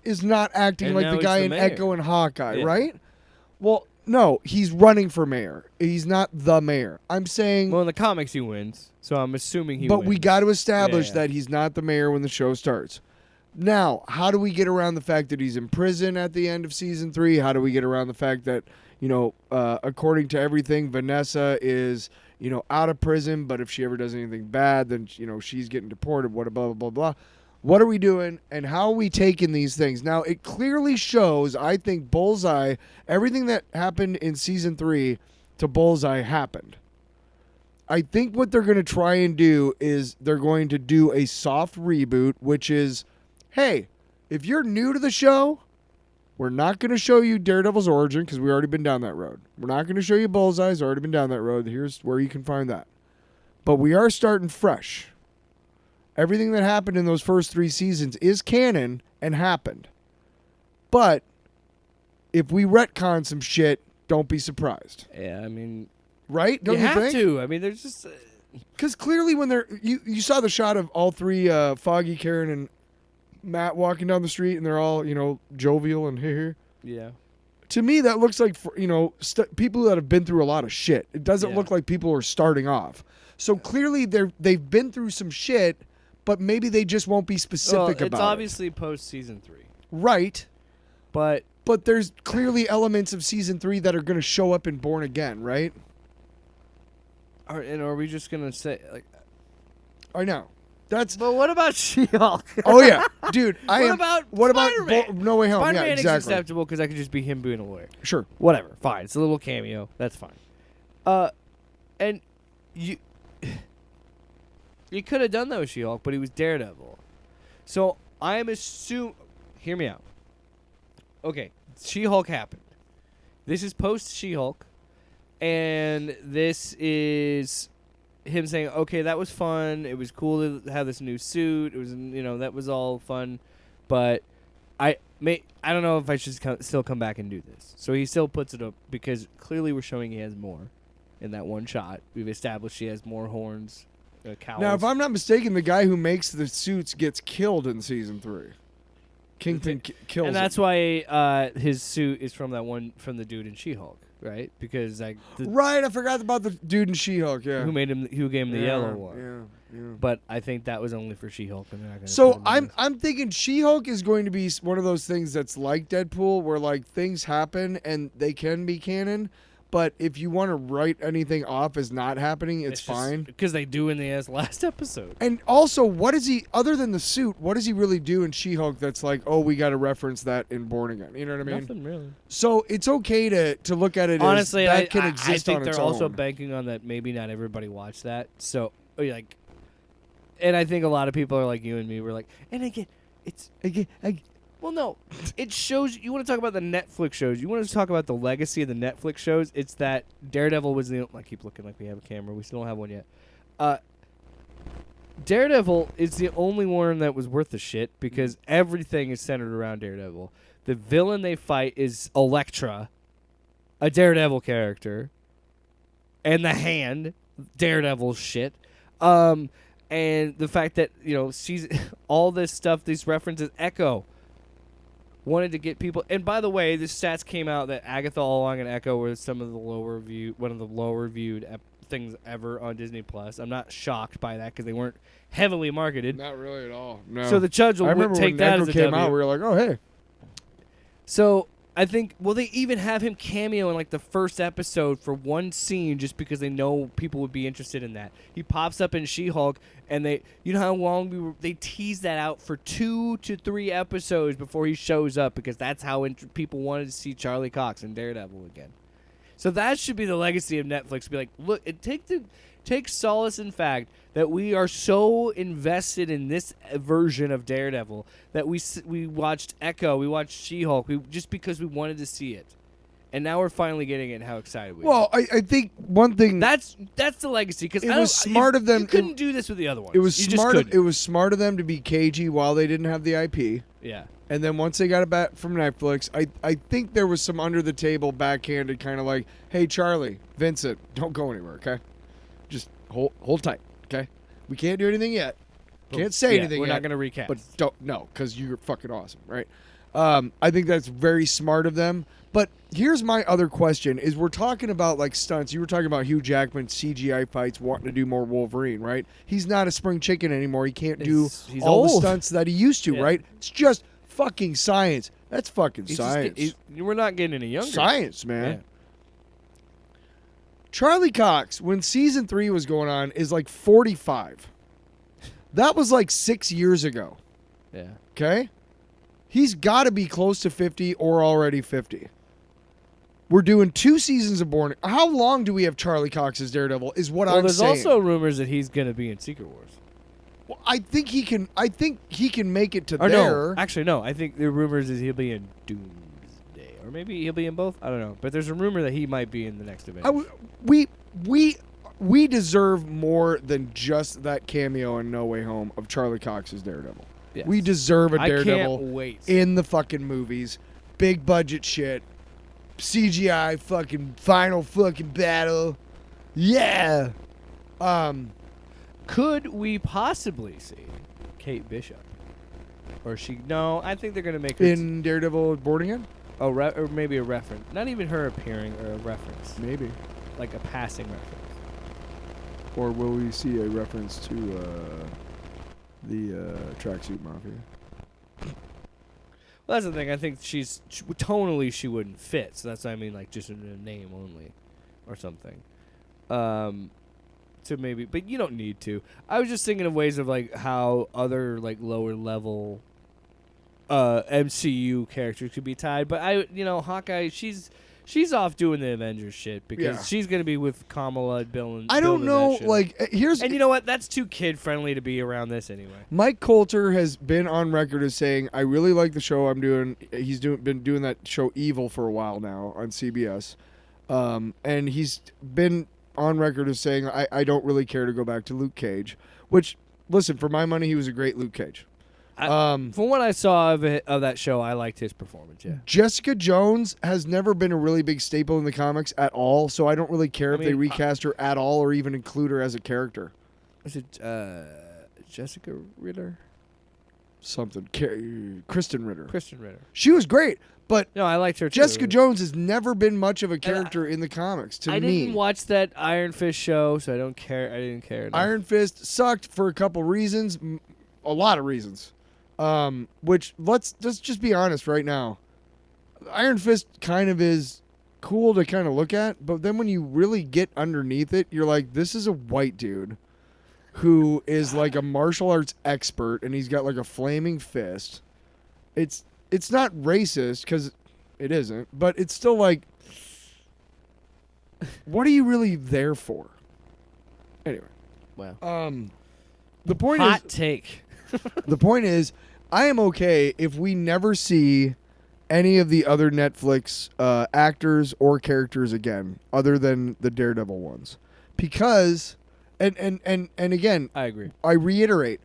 is not acting And like now the he's guy the in mayor. Echo and Hawkeye, Yeah. right? Well, no, he's running for mayor. He's not the mayor. I'm saying, Well, in the comics, he wins, so I'm assuming he but wins. we got to establish Yeah. that he's not the mayor when the show starts. Now, how do we get around the fact that he's in prison at the end of season 3? How do we get around the fact that, according to everything, Vanessa is, out of prison, but if she ever does anything bad, then, she's getting deported, blah, blah, blah, blah. What are we doing, and how are we taking these things? Now, it clearly shows, I think, Bullseye, everything that happened in season 3 to Bullseye happened. I think what they're going to try and do is they're going to do a soft reboot, which is, hey, if you're new to the show, we're not going to show you Daredevil's origin because we've already been down that road. We're not going to show you Bullseye's already been down that road. Here's where you can find that. But we are starting fresh. Everything that happened in those first 3 seasons is canon and happened. But if we retcon some shit, don't be surprised. Yeah, I mean, Right? Don't you, have think? to. I mean, there's just Because clearly when you saw the shot of all 3, Foggy, Karen, and Matt walking down the street, and they're all, jovial and here. yeah. To me, that looks like, people that have been through a lot of shit. It doesn't Yeah. look like people who are starting off. So clearly they've been through some shit, but maybe they just won't be specific It's about obviously post season 3, it. Right. but But there's clearly elements of season 3 that are going to show up in Born Again, right? are we just gonna say like? I know. That's. But what about She-Hulk? Oh yeah, dude. What about Spider-Man? No Way Home? Spider-Man Yeah, is exactly. acceptable because I could just be him being a lawyer. Sure. Whatever, fine. It's a little cameo. That's fine. And you could have done that with She-Hulk, but he was Daredevil. So I am assuming. Hear me out. Okay, She-Hulk happened. This is post She-Hulk, and this is him saying, "Okay, that was fun. It was cool to have this new suit. It was, that was all fun, but I don't know if I should still come back and do this." So he still puts it up because clearly we're showing he has more in that one shot. We've established he has more horns, cowls. Now, if I'm not mistaken, the guy who makes the suits gets killed in season 3. Kingpin kills and him. that's why his suit is from the dude in She-Hulk, right? Because Right, I forgot about the dude in She-Hulk, yeah. who gave him the yellow one. Yeah. But I think that was only for She-Hulk, and they're not going to. So I'm thinking She-Hulk is going to be one of those things that's like Deadpool, where like things happen and they can be canon, but if you want to write anything off as not happening, it's fine. Because they do in the last episode. And also, what is he other than the suit? What does he really do in She-Hulk that's like, oh, we got to reference that in Born Again? You know what I mean? Nothing really. So it's okay to look at it. Honestly, as that can exist I think on they're its also own. banking on that. Maybe not everybody watched that. So like, and I think a lot of people are like you and me. We're like, and again, it's again. Well, no, it shows. You want to talk about the Netflix shows. You want to talk about the legacy of the Netflix shows. It's that Daredevil was the. I keep looking like we have a camera. We still don't have one yet. Daredevil is the only one that was worth the shit because everything is centered around Daredevil. The villain they fight is Elektra, a Daredevil character, and the Hand, Daredevil's shit. And the fact that she's all this stuff, these references, Echo. Wanted to get people, and by the way, the stats came out that Agatha All Along and Echo were one of the lower viewed things ever on Disney Plus. I'm not shocked by that because they weren't heavily marketed. Not really at all. No. So the judge will I remember take when that Echo as a came W. out, we were like, oh hey. So I think they even have him cameo in like the first episode for one scene just because they know people would be interested in that. He pops up in She-Hulk, and they how long they teased that out for 2 to 3 episodes before he shows up because that's how people wanted to see Charlie Cox and Daredevil again. So that should be the legacy of Netflix. Be like, look, take solace in fact that we are so invested in this version of Daredevil that we watched Echo, we watched She-Hulk, just because we wanted to see it, and now we're finally getting it. And how excited we are! Well, I think one thing that's the legacy because it was smart of them. You couldn't do this with the other ones. It was You smart. Just couldn't. It was smart of them to be cagey while they didn't have the IP. Yeah. And then once they got it back from Netflix, I think there was some under the table, backhanded kind of like, hey Charlie, Vincent, don't go anywhere, okay? Just hold tight, okay? We can't do anything yet. Can't say anything We're yet. not going to recast. But because you're fucking awesome, right? I think that's very smart of them. But here's my other question: is we're talking about like stunts. You were talking about Hugh Jackman CGI fights, wanting to do more Wolverine, right? He's not a spring chicken anymore. He can't do He's all the old. stunts that he used to, Yeah. right? It's just fucking science. That's fucking He's science. we're not getting any younger. Science, man. Yeah. Charlie Cox, when season 3 was going on, is like 45. That was like 6 years ago. Yeah. Okay? He's got to be close to 50 or already 50. We're doing 2 seasons of Born. How long do we have Charlie Cox as Daredevil is what I'm there's saying. also rumors that he's going to be in Secret Wars. Well, I think he can make it to Or there. no, actually no. I think the rumors is he'll be in Doomsday, or maybe he'll be in both. I don't know, but there's a rumor that he might be in the next event. We deserve more than just that cameo in No Way Home of Charlie Cox as Daredevil. Yes. We deserve a I Daredevil can't wait. in the fucking movies. Big budget shit. CGI fucking final fucking battle. Yeah. Could we possibly see Kate Bishop? Or she? No, I think they're gonna make her In Daredevil Born Again? or maybe a reference. Not even her appearing, or a reference, Maybe. like a passing reference. Or will we see a reference to the Tracksuit Mafia? Well, that's the thing. I think tonally she wouldn't fit, so that's what I mean, like just in a name only, or something. To maybe, but you don't need to. I was just thinking of ways of like how other like lower level MCU characters could be tied. But Hawkeye, she's off doing the Avengers shit because Yeah. she's gonna be with Kamala, Bill, and I don't building that know. shit. Like, here's and you know what? That's too kid friendly to be around this anyway. Mike Coulter has been on record as saying, I really like the show I'm doing. He's been doing that show Evil for a while now on CBS. And he's been on record as saying I don't really care to go back to Luke Cage. Which, listen, for my money, he was a great Luke Cage. From what I saw of that show, I liked his performance. Yeah. Jessica Jones has never been a really big staple in the comics at all, so I don't really care if they recast her at all or even include her as a character. Is it Jessica Ritter? Something. Kristen Ritter. Kristen Ritter. She was great, but No, I liked her too. Jessica Jones has never been much of a character in the comics to me. I didn't watch that Iron Fist show, so I don't care. I didn't care enough. Iron Fist sucked for a couple reasons, a lot of reasons. Which let's just be honest right now. Iron Fist kind of is cool to kind of look at, but then when you really get underneath it, you're like, this is a white dude who is like a martial arts expert, and he's got like a flaming fist. It's not racist because it isn't, but it's still like, what are you really there for? Anyway, Wow. The point Hot take. The point is, I am okay if we never see any of the other Netflix actors or characters again, other than the Daredevil ones, because, and again, I agree. I reiterate,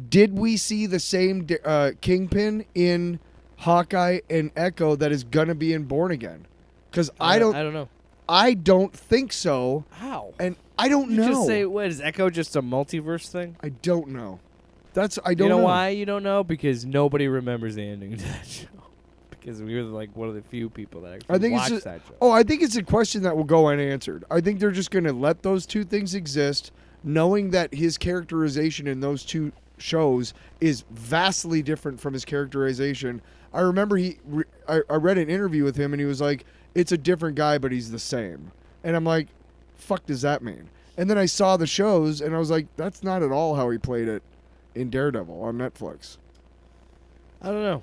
did we see the same Kingpin in Hawkeye and Echo that is gonna be in Born Again? Because I don't know. I don't think so, How? and I don't You know. just say, what, is Echo just a multiverse thing? I don't know. I don't You know know why you don't know? Because nobody remembers the ending to that show. Because we were like one of the few people that actually watched that show. I think it's a question that will go unanswered. I think they're just going to let those two things exist, knowing that his characterization in those two shows is vastly different from his characterization. I remember I read an interview with him, and he was like, it's a different guy, but he's the same. And I'm like, fuck does that mean? And then I saw the shows, and I was like, that's not at all how he played it in Daredevil on Netflix. I don't know.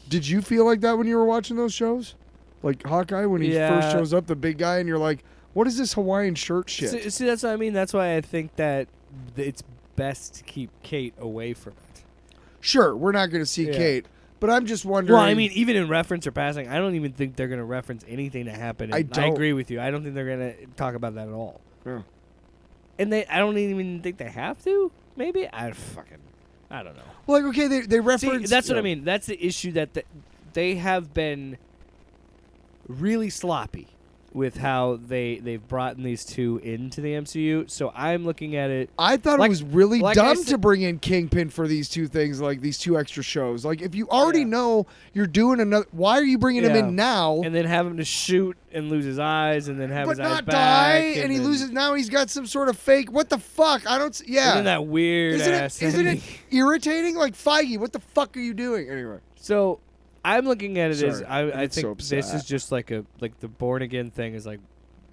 Did you feel like that when you were watching those shows? Like Hawkeye, when he first shows up, the big guy, and you're like, what is this Hawaiian shirt shit? See, that's what I mean. That's why I think that it's best to keep Kate away from it. Sure, we're not going to see Kate, but I'm just wondering. Well, I mean, even in reference or passing, I don't even think they're going to reference anything that happened. I agree with you. I don't think they're going to talk about that at all. Yeah. And I don't even think they have to. Maybe I don't know. Well, like, okay, they reference. See, that's what I mean. That's the issue that they have been really sloppy with how they've brought these two into the MCU. So I'm looking at it. I thought it was really dumb to to bring in Kingpin for these two things, like these two extra shows. Like, if you already know you're doing another, why are you bringing him in now? And then have him to shoot and lose his eyes, and then have but his eyes not back, die, and he loses. Now he's got some sort of fake. What the fuck? I don't. Yeah. Isn't that weird? Isn't it irritating? Like, Feige, what the fuck are you doing? Anyway. So I'm looking at it as I think so this is just like the Born Again thing is like.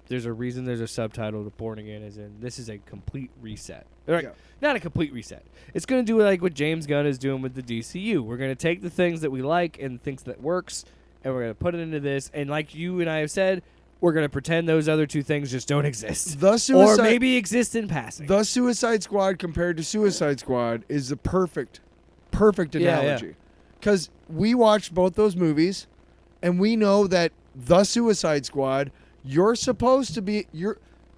There's a reason there's a subtitle to Born Again is in. This is a complete reset. Not a complete reset. It's going to do like what James Gunn is doing with the DCU. We're going to take the things that we like and things that works, and we're going to put it into this. And like you and I have said, we're going to pretend those other two things just don't exist. Or maybe exist in passing. The Suicide Squad compared to Suicide Squad is the perfect analogy. Because we watched both those movies, and we know that the Suicide Squad... You're supposed to be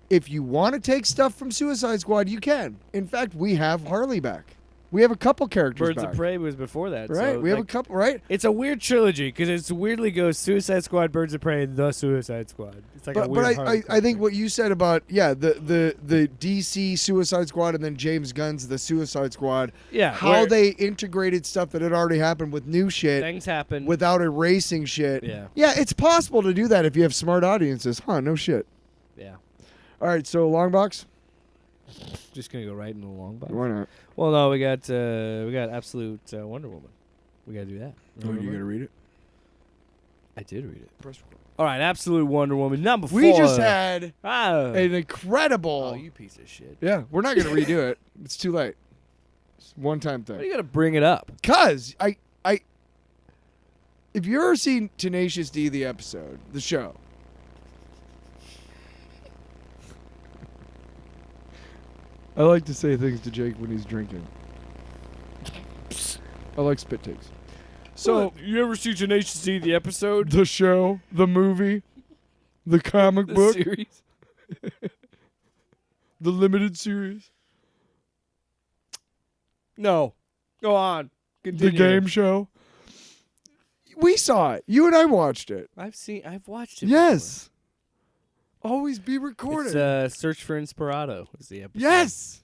if you want to take stuff from Suicide Squad, you can. In fact, we have Harley back. We have a couple characters Birds back. of Prey was before that. Right. So we have a couple, right? It's a weird trilogy because it weirdly goes Suicide Squad, Birds of Prey, The Suicide Squad. It's like But I think what you said about the DC Suicide Squad and then James Gunn's The Suicide Squad. Yeah. How they integrated stuff that had already happened with new shit. Things happen. Without erasing shit. Yeah. Yeah, it's possible to do that if you have smart audiences. Huh, no shit. Yeah. All right, so long box? Just going to go right into the long box? Why not? Well, no, we got Absolute Wonder Woman. We got to do that. Oh, you got to read it? I did read it. Press record. All right, Absolute Wonder Woman. Number 4. We just had an incredible... Oh, you piece of shit. Yeah, we're not going to redo it. It's too late. It's a one-time thing. Why do you got to bring it up? Because if you've ever seen Tenacious D, the episode, the show, I like to say things to Jake when he's drinking. I like spit takes. So, you ever see Tenacious D, the episode? the show, the movie, the comic book. Series? The limited series. No. Go on. Continue. The game show. We saw it. You and I watched it. I've watched it. Yes. Always be before. recorded. It's Search for Inspirato was the episode. Yes.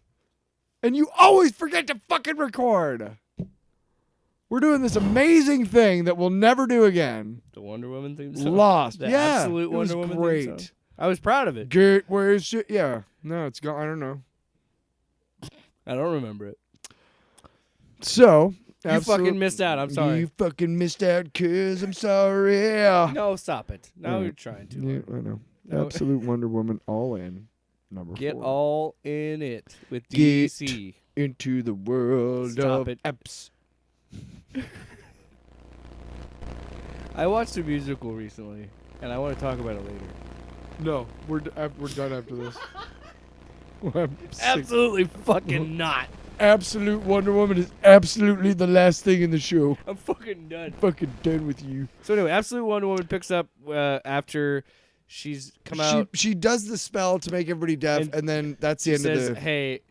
And you always forget to fucking record. We're doing this amazing thing that we'll never do again. The Wonder Woman theme song. Lost. The Yeah. absolute It was Wonder Woman great. theme song. I was proud of it. Gateway shit. Yeah. No, it's gone. I don't know. I don't remember it. So. You fucking missed out. I'm sorry. You fucking missed out, cuz I'm sorry. No, stop it. Now Yeah. you're trying to. Yeah, I know. No. Absolute Wonder Woman all in. Number Get 4. all in it with Get DC. into the world Stop of it. apps. I watched a musical recently, and I want to talk about it later. No, we're done after this. I'm sick. Absolutely fucking not. Absolute Wonder Woman is absolutely the last thing in the show. I'm fucking done. Fucking done with you. So anyway, Absolute Wonder Woman picks up after she's come out. She does the spell to make everybody deaf, and then that's the She end says, of the. "Hey,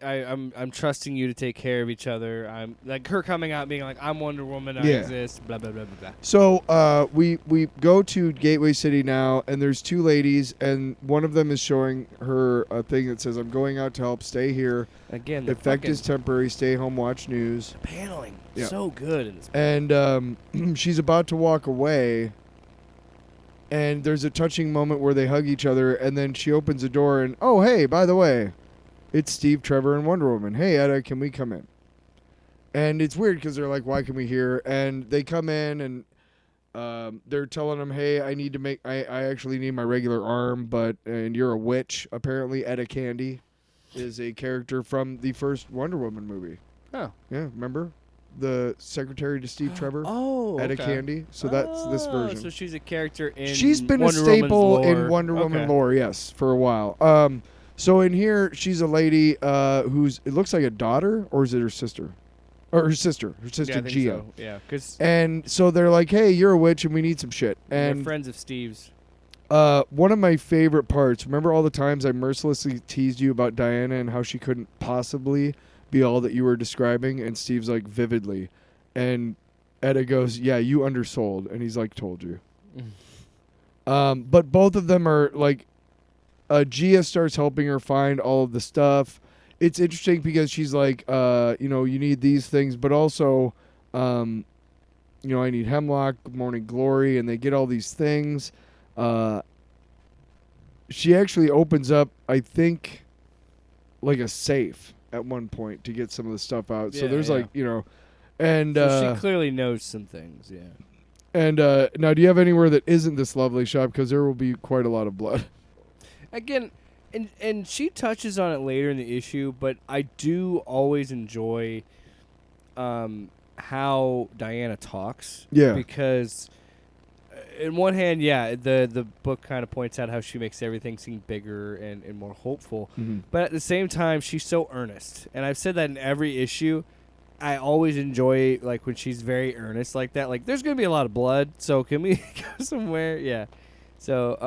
I'm trusting you to take care of each other." I'm like her coming out being like, "I'm Wonder Woman. I Yeah. exist." Blah blah blah blah blah. So we go to Gateway City now, and there's 2 ladies, and one of them is showing her a thing that says, "I'm going out to help. Stay here. Again, the Effect fucking is temporary. Stay home. Watch news." paneling Yeah. so good in this. And she's about to walk away, and there's a touching moment where they hug each other, and then she opens the door, and oh hey, by the way, it's Steve Trevor and Wonder Woman. Hey Etta, can we come in? And it's weird because they're like, why can we hear? And they come in, and they're telling them, hey, I actually need my regular arm, and you're a witch. Apparently Etta Candy is a character from the first Wonder Woman movie. Oh. Yeah, remember? The secretary to Steve Trevor? Oh, Etta okay. Candy. So that's this version. So she's a character in. She's been Wonder a staple Woman's in lore. Wonder Woman Okay. lore, yes, for a while. So in here, she's a lady who's, it looks like a daughter, or is it her sister? Or her sister Yeah, I think Gia. so. Yeah, because And so they're like, hey, you're a witch and we need some shit. they're And friends of Steve's. one of my favorite parts, remember all the times I mercilessly teased you about Diana and how she couldn't possibly be all that you were describing? And Steve's like, vividly. And Etta goes, yeah, you undersold. And he's like, told you. But both of them are like, Gia starts helping her find all of the stuff. It's interesting because she's like, you need these things, but also, I need Hemlock, Morning Glory, and they get all these things. She actually opens up, I think, like a safe at one point to get some of the stuff out. So Yeah, there's yeah. And So she clearly knows some things. Yeah. and now, do you have anywhere that isn't this lovely shop? Because there will be quite a lot of blood. Again, and she touches on it later in the issue, but I do always enjoy how Diana talks. Yeah. Because in one hand, yeah, the book kind of points out how she makes everything seem bigger and more hopeful. Mhm. But at the same time, she's so earnest. And I've said that in every issue. I always enjoy, like, when she's very earnest like that. Like, there's going to be a lot of blood, so can we go somewhere? Yeah. So,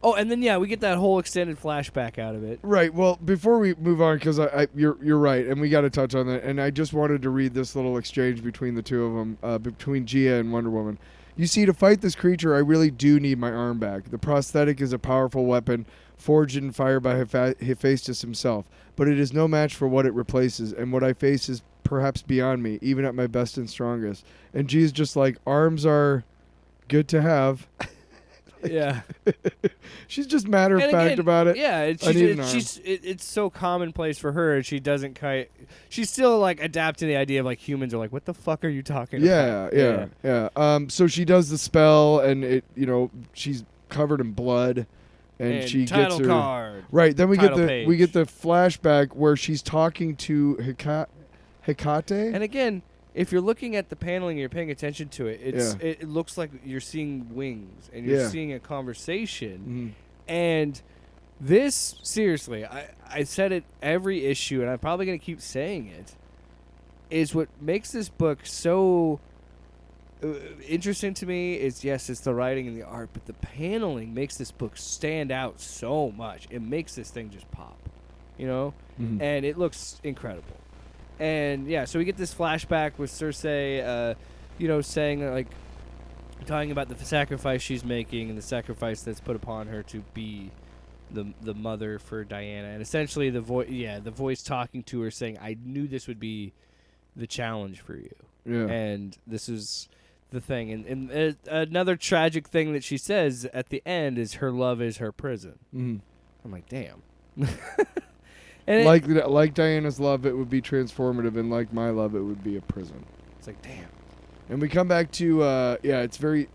Oh, and then, yeah, we get that whole extended flashback out of it. Right. Well, before we move on, because you're right, and we got to touch on that. And I just wanted to read this little exchange between the two of them, between Gia and Wonder Woman. You see, to fight this creature, I really do need my arm back. The prosthetic is a powerful weapon, forged and fired by Hephaestus himself, but it is no match for what it replaces, and what I face is perhaps beyond me, even at my best and strongest. And Gia's just like, arms are good to have. Yeah. She's just matter of And fact again, about it. Yeah, I need an arm. it's so commonplace for her, and she doesn't she's still like adapting the idea of like humans are like, what the fuck are you talking about? Yeah. So she does the spell, and it, she's covered in blood, and she title gets her card. right. Then we Title get the page. flashback where she's talking to Hecate. And again, if you're looking at the paneling, you're paying attention to it. It looks like you're seeing wings, and you're Yeah. seeing a conversation. Mhm. And this, seriously, I said it every issue, and I'm probably going to keep saying it, is what makes this book so interesting to me is, yes, it's the writing and the art, but the paneling makes this book stand out so much. It makes this thing just pop, you know? Mhm. And it looks incredible. And, yeah, so we get this flashback with Cersei, saying, like, talking about the sacrifice she's making and the sacrifice that's put upon her to be the mother for Diana. And essentially the voice talking to her saying, I knew this would be the challenge for you. Yeah. And this is the thing. And another tragic thing that she says at the end is her love is her prison. Mm-hmm. I'm like, damn. And like Diana's love, it would be transformative, and like my love, it would be a prison. it's like, damn. And we come back to it's very.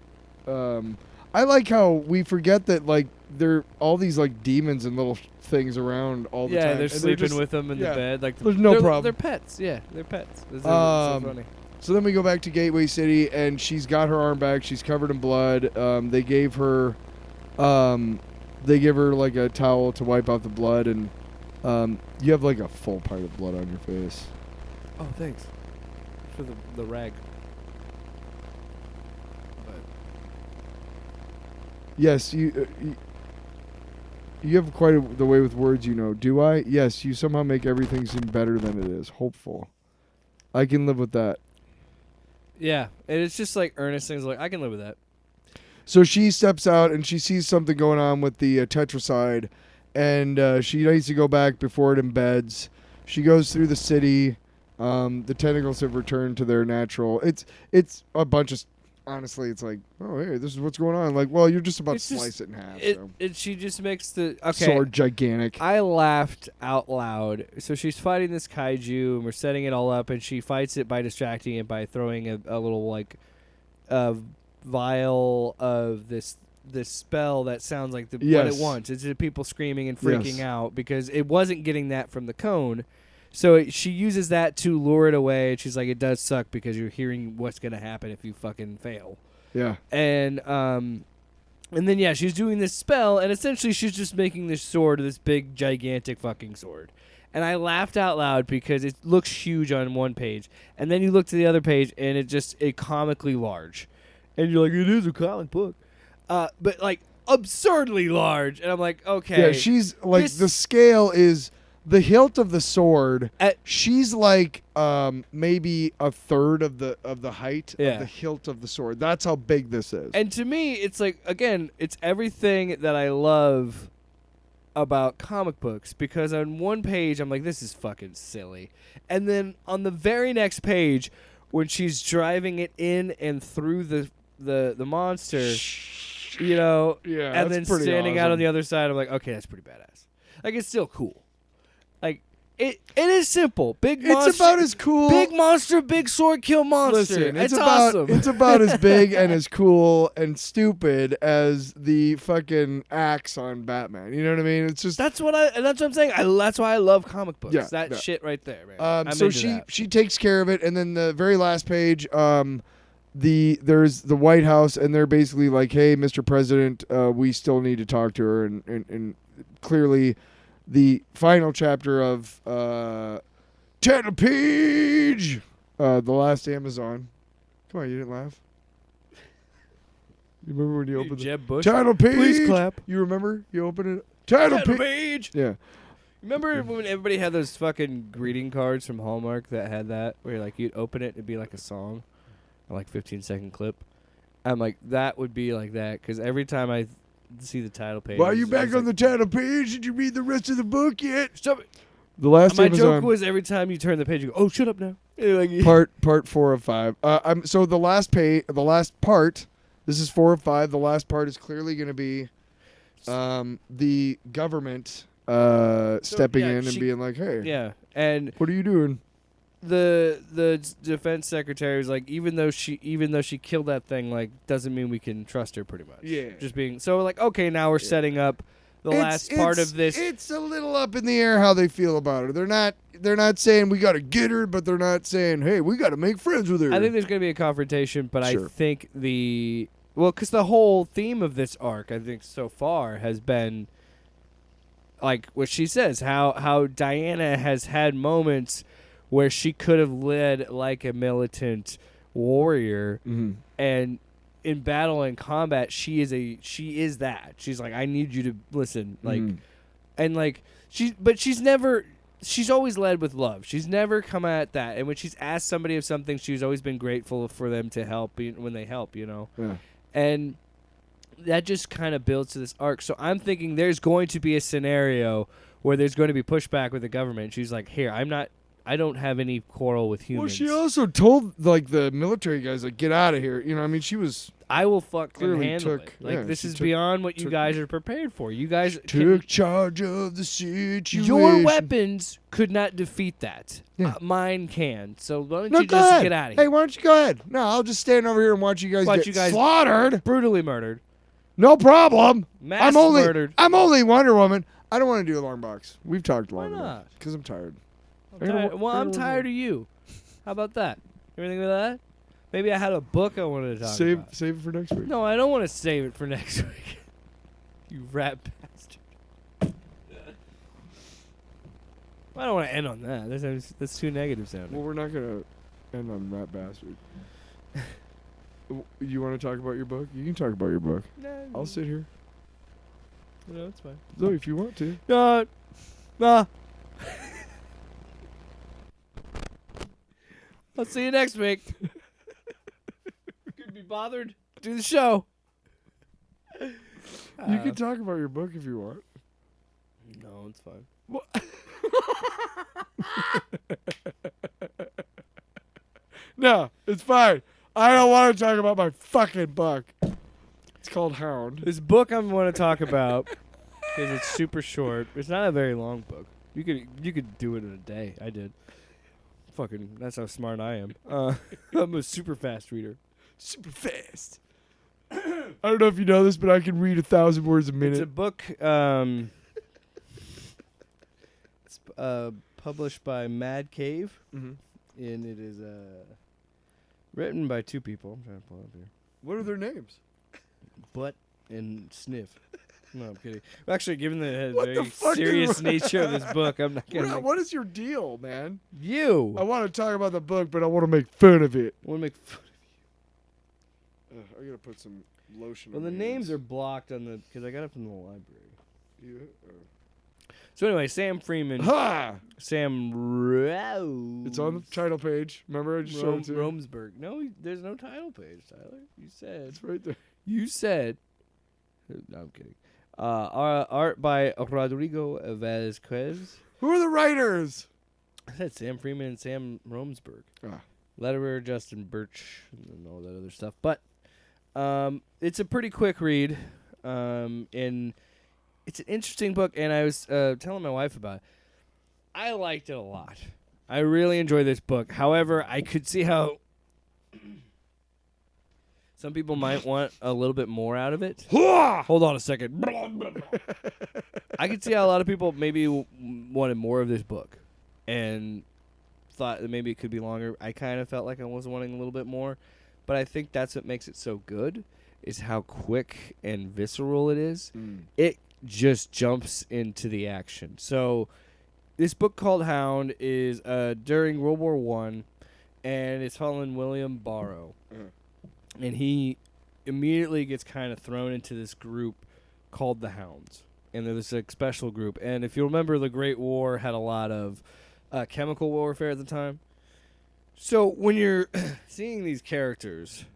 I like how we forget that like there are all these like demons and little things around all the time. Yeah, they're and sleeping just- with them in the bed. Like There's no problem. They're pets. Yeah, they're pets. It's so funny. So then we go back to Gateway City, and she's got her arm back. She's covered in blood. They give her like a towel to wipe out the blood, and you have like a full pint of blood on your face. Oh, thanks for the rag. Yes, you have quite the way with words, you know. Do I? Yes, you somehow make everything seem better than it is. Hopeful. I can live with that. Yeah, and it's just like earnest things. Like, I can live with that. So she steps out and she sees something going on with the tetracide, and she needs to go back before it embeds. She goes through the city. The tentacles have returned to their natural. It's a bunch of. Honestly, it's like, oh hey, this is what's going on. Like, well, you're just about to slice it in half. She just makes the sword gigantic. I laughed out loud. So she's fighting this kaiju, and we're setting it all up, and she fights it by distracting it by throwing a little like vial of this spell that sounds like what it wants. It's people screaming and freaking out because it wasn't getting that from the cone. So she uses that to lure it away, and she's like, it does suck because you're hearing what's going to happen if you fucking fail. Yeah. And then, she's doing this spell, and essentially she's just making this sword, this big, gigantic fucking sword. And I laughed out loud because it looks huge on one page. And then you look to the other page, and it's comically large. And you're like, it is a comic book. But, like, absurdly large. And I'm like, okay. Yeah, she's, like, the scale is... The hilt of the sword, she's like maybe a third of the height of the hilt of the sword. That's how big this is. And to me, it's like, again, it's everything that I love about comic books, because on one page I'm like, this is fucking silly. And then on the very next page, when she's driving it in and through the monster, you know, and then standing out on the other side, I'm like, okay, that's pretty badass. Like, it's still cool. Like, it is simple. Big monster. It's about as cool. Big monster, big sword, kill monster. Listen, it's awesome. Awesome. It's about as big and as cool and stupid as the fucking axe on Batman. You know what I mean? It's just that's what I'm saying. That's why I love comic books. Yeah, that shit right there, man. So she takes care of it, and then the very last page, there's the White House, and they're basically like, hey, Mr. President, we still need to talk to her, and clearly. The final chapter of Title Page, The Last Amazon. Come on, you didn't laugh? You remember when you opened Jeb Bush? Title Page? Please clap. You remember? You opened it? Title Page! Yeah. Remember when everybody had those fucking greeting cards from Hallmark that had that? Where like you'd open it, it'd be like a song, a like 15-second clip. I'm like, that would be like that, because every time I see the title page. Why are you back on the title page? Did you read the rest of the book yet? Stop it. The Last My Amazon. joke was every time you turn the page, you go, oh, shut up now. Like, part 4 of 5. So the last part, this is 4 of 5. The last part is clearly going to be the government stepping in and being like, hey, yeah, and what are you doing? The defense secretary was like, even though she killed that thing, like, doesn't mean we can trust her, pretty much. Yeah. Just being so like, okay, now we're setting up the last part of this. It's a little up in the air how they feel about her. They're not saying we got to get her, but they're not saying, hey, we got to make friends with her. I think there's going to be a confrontation, but sure. I think because the whole theme of this arc, I think so far, has been like what she says, how Diana has had moments where she could have led like a militant warrior, Mhm. and in battle and combat, she is that. She's like, I need you to listen, like, Mhm. and like she's always led with love. She's never come at that. And when she's asked somebody of something, she's always been grateful for them to help when they help, Yeah. And that just kind of builds to this arc. So I'm thinking there's going to be a scenario where there's going to be pushback with the government. She's like, here, I don't have any quarrel with Well, humans. she also told like the military guys like get out of here. You know, I mean, she was I will fucking clearly handle took- it. Like, yeah, this she is took- beyond what you took- guys are prepared for. You guys took charge of the situation. your weapons could not defeat that. Yeah. Mine can. So why don't No, you go just ahead. get out of Hey, here? why don't you go ahead? No, I'll just stand over here and watch you guys Watch get you guys- slaughtered. Brutally murdered. No problem. Mass murdered. I'm only Wonder Woman. I don't want to do a long box. We've talked Why long enough not? because I'm tired. I'm tired. Well, I'm tired of you. How about that? Everything with that? Maybe I had a book I wanted to talk about. Save it for next week. No, I don't want to save it for next week. You rat bastard. I don't want to end on that. That's too negative sounding. Well, we're not gonna end on Rat Bastard. You want to talk about your book? You can talk about your book. I'll sit here. No, it's fine. Zoe, if you want to. Nah. I'll see you next week. Couldn't be bothered. Do the show. You can talk about your book if you want. No, it's fine. No, it's fine. I don't want to talk about my fucking book. It's called Hound. This book I'm going to talk about because it's super short. It's not a very long book. You could do it in a day. I did. Fucking, that's how smart I am. I'm a super fast reader. Super fast. I don't know if you know this, but I can read 1,000 words a minute. It's a book. It's published by Mad Cave, Mhm. and it is written by two people. I'm trying to pull it up here. What are their names? Butt and Sniff. No, I'm kidding. Actually, given the What the very fuck is serious wrong? nature of this book, I'm not gonna. What is your deal, man? You. I want to talk about the book, but I want to make fun of it. want to make fun. I gotta put some lotion. Well, on the my names hands. are blocked on the because I got it from the library. Yeah. So anyway, Sam Freeman, Ha! Sam Rose. It's on the title page. Remember, I just showed it to you. Romsberg. No, there's no title page, Tyler. You said. It's right there. You said. No, I'm kidding. Art by Rodrigo Vasquez. Who are the writers? I said Sam Freeman and Sam Romsberg. Ah. Letterer, Justin Birch, and all that other stuff. But it's a pretty quick read, and it's an interesting book. And I was telling my wife about it. I liked it a lot. I really enjoyed this book. However, I could see how some people might want a little bit more out of it. Hold on a second. I could see how a lot of people maybe wanted more of this book and thought that maybe it could be longer. I kind of felt like I was wanting a little bit more, but I think that's what makes it so good is how quick and visceral it is. It just jumps into the action. So this book called Hound is during World War I, and it's following William Barrow. And he immediately gets kind of thrown into this group called the Hounds. And they're this like, special group. And if you remember, the Great War had a lot of chemical warfare at the time. So when you're seeing these characters,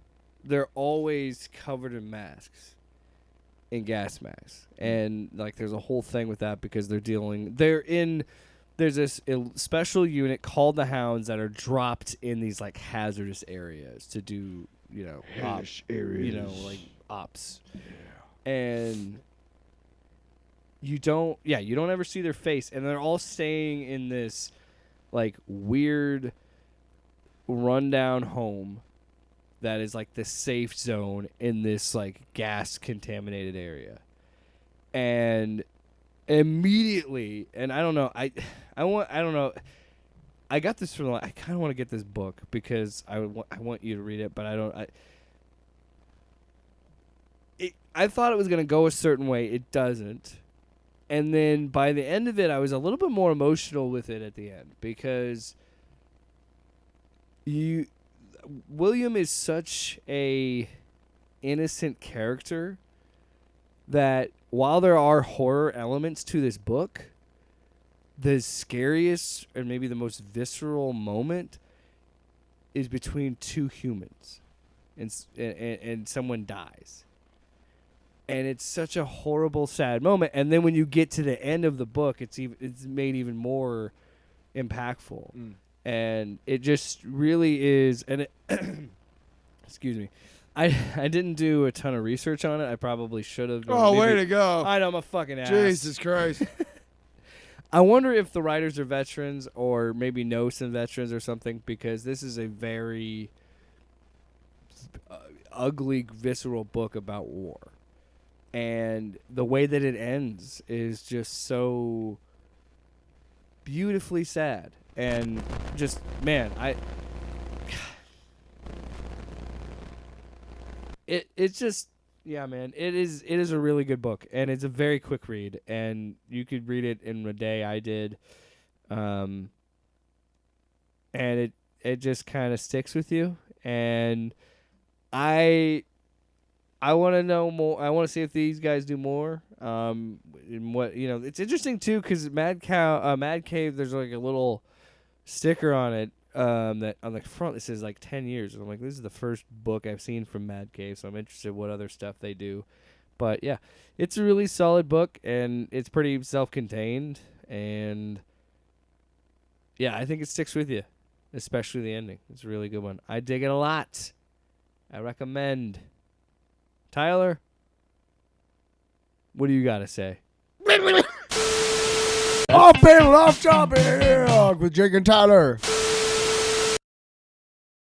they're always covered in masks, in gas masks. And like there's a whole thing with that because there's this special unit called the Hounds that are dropped in these like hazardous areas to do, like ops. Yeah. And you don't ever see their face, and they're all staying in this like weird rundown home that is like the safe zone in this like gas contaminated area. And immediately, and I don't know, I don't know, I got this from I kind of want to get this book because I want you to read it, but I thought it was going to go a certain way. It doesn't. And then by the end of it, I was a little bit more emotional with it at the end because William is such a innocent character that while there are horror elements to this book, the scariest and maybe the most visceral moment is between two humans, and someone dies. And it's such a horrible, sad moment. And then when you get to the end of the book, it's made even more impactful. And it just really is. And it excuse me, I didn't do a ton of research on it. I probably should have. Oh, way to go! I know, I'm a fucking ass. Jesus Christ. I wonder if the writers are veterans or maybe know some veterans or something, because this is a very ugly, visceral book about war. And the way that it ends is just so beautifully sad. And just, man, it's just, yeah, man, it is a really good book, and it's a very quick read, and you could read it in a day. I did, and it just kind of sticks with you, and I want to know more. I want to see if these guys do more. And what, it's interesting too, because Mad Cave, there's like a little sticker on it that on the front that says like 10 years. And I'm like, this is the first book I've seen from Mad Cave, so I'm interested in what other stuff they do. But yeah, it's a really solid book, and it's pretty self-contained, and yeah, I think it sticks with you, especially the ending. It's a really good one. I dig it a lot. I recommend. Tyler, what do you got to say? Off panel, off topic with Jake and Tyler.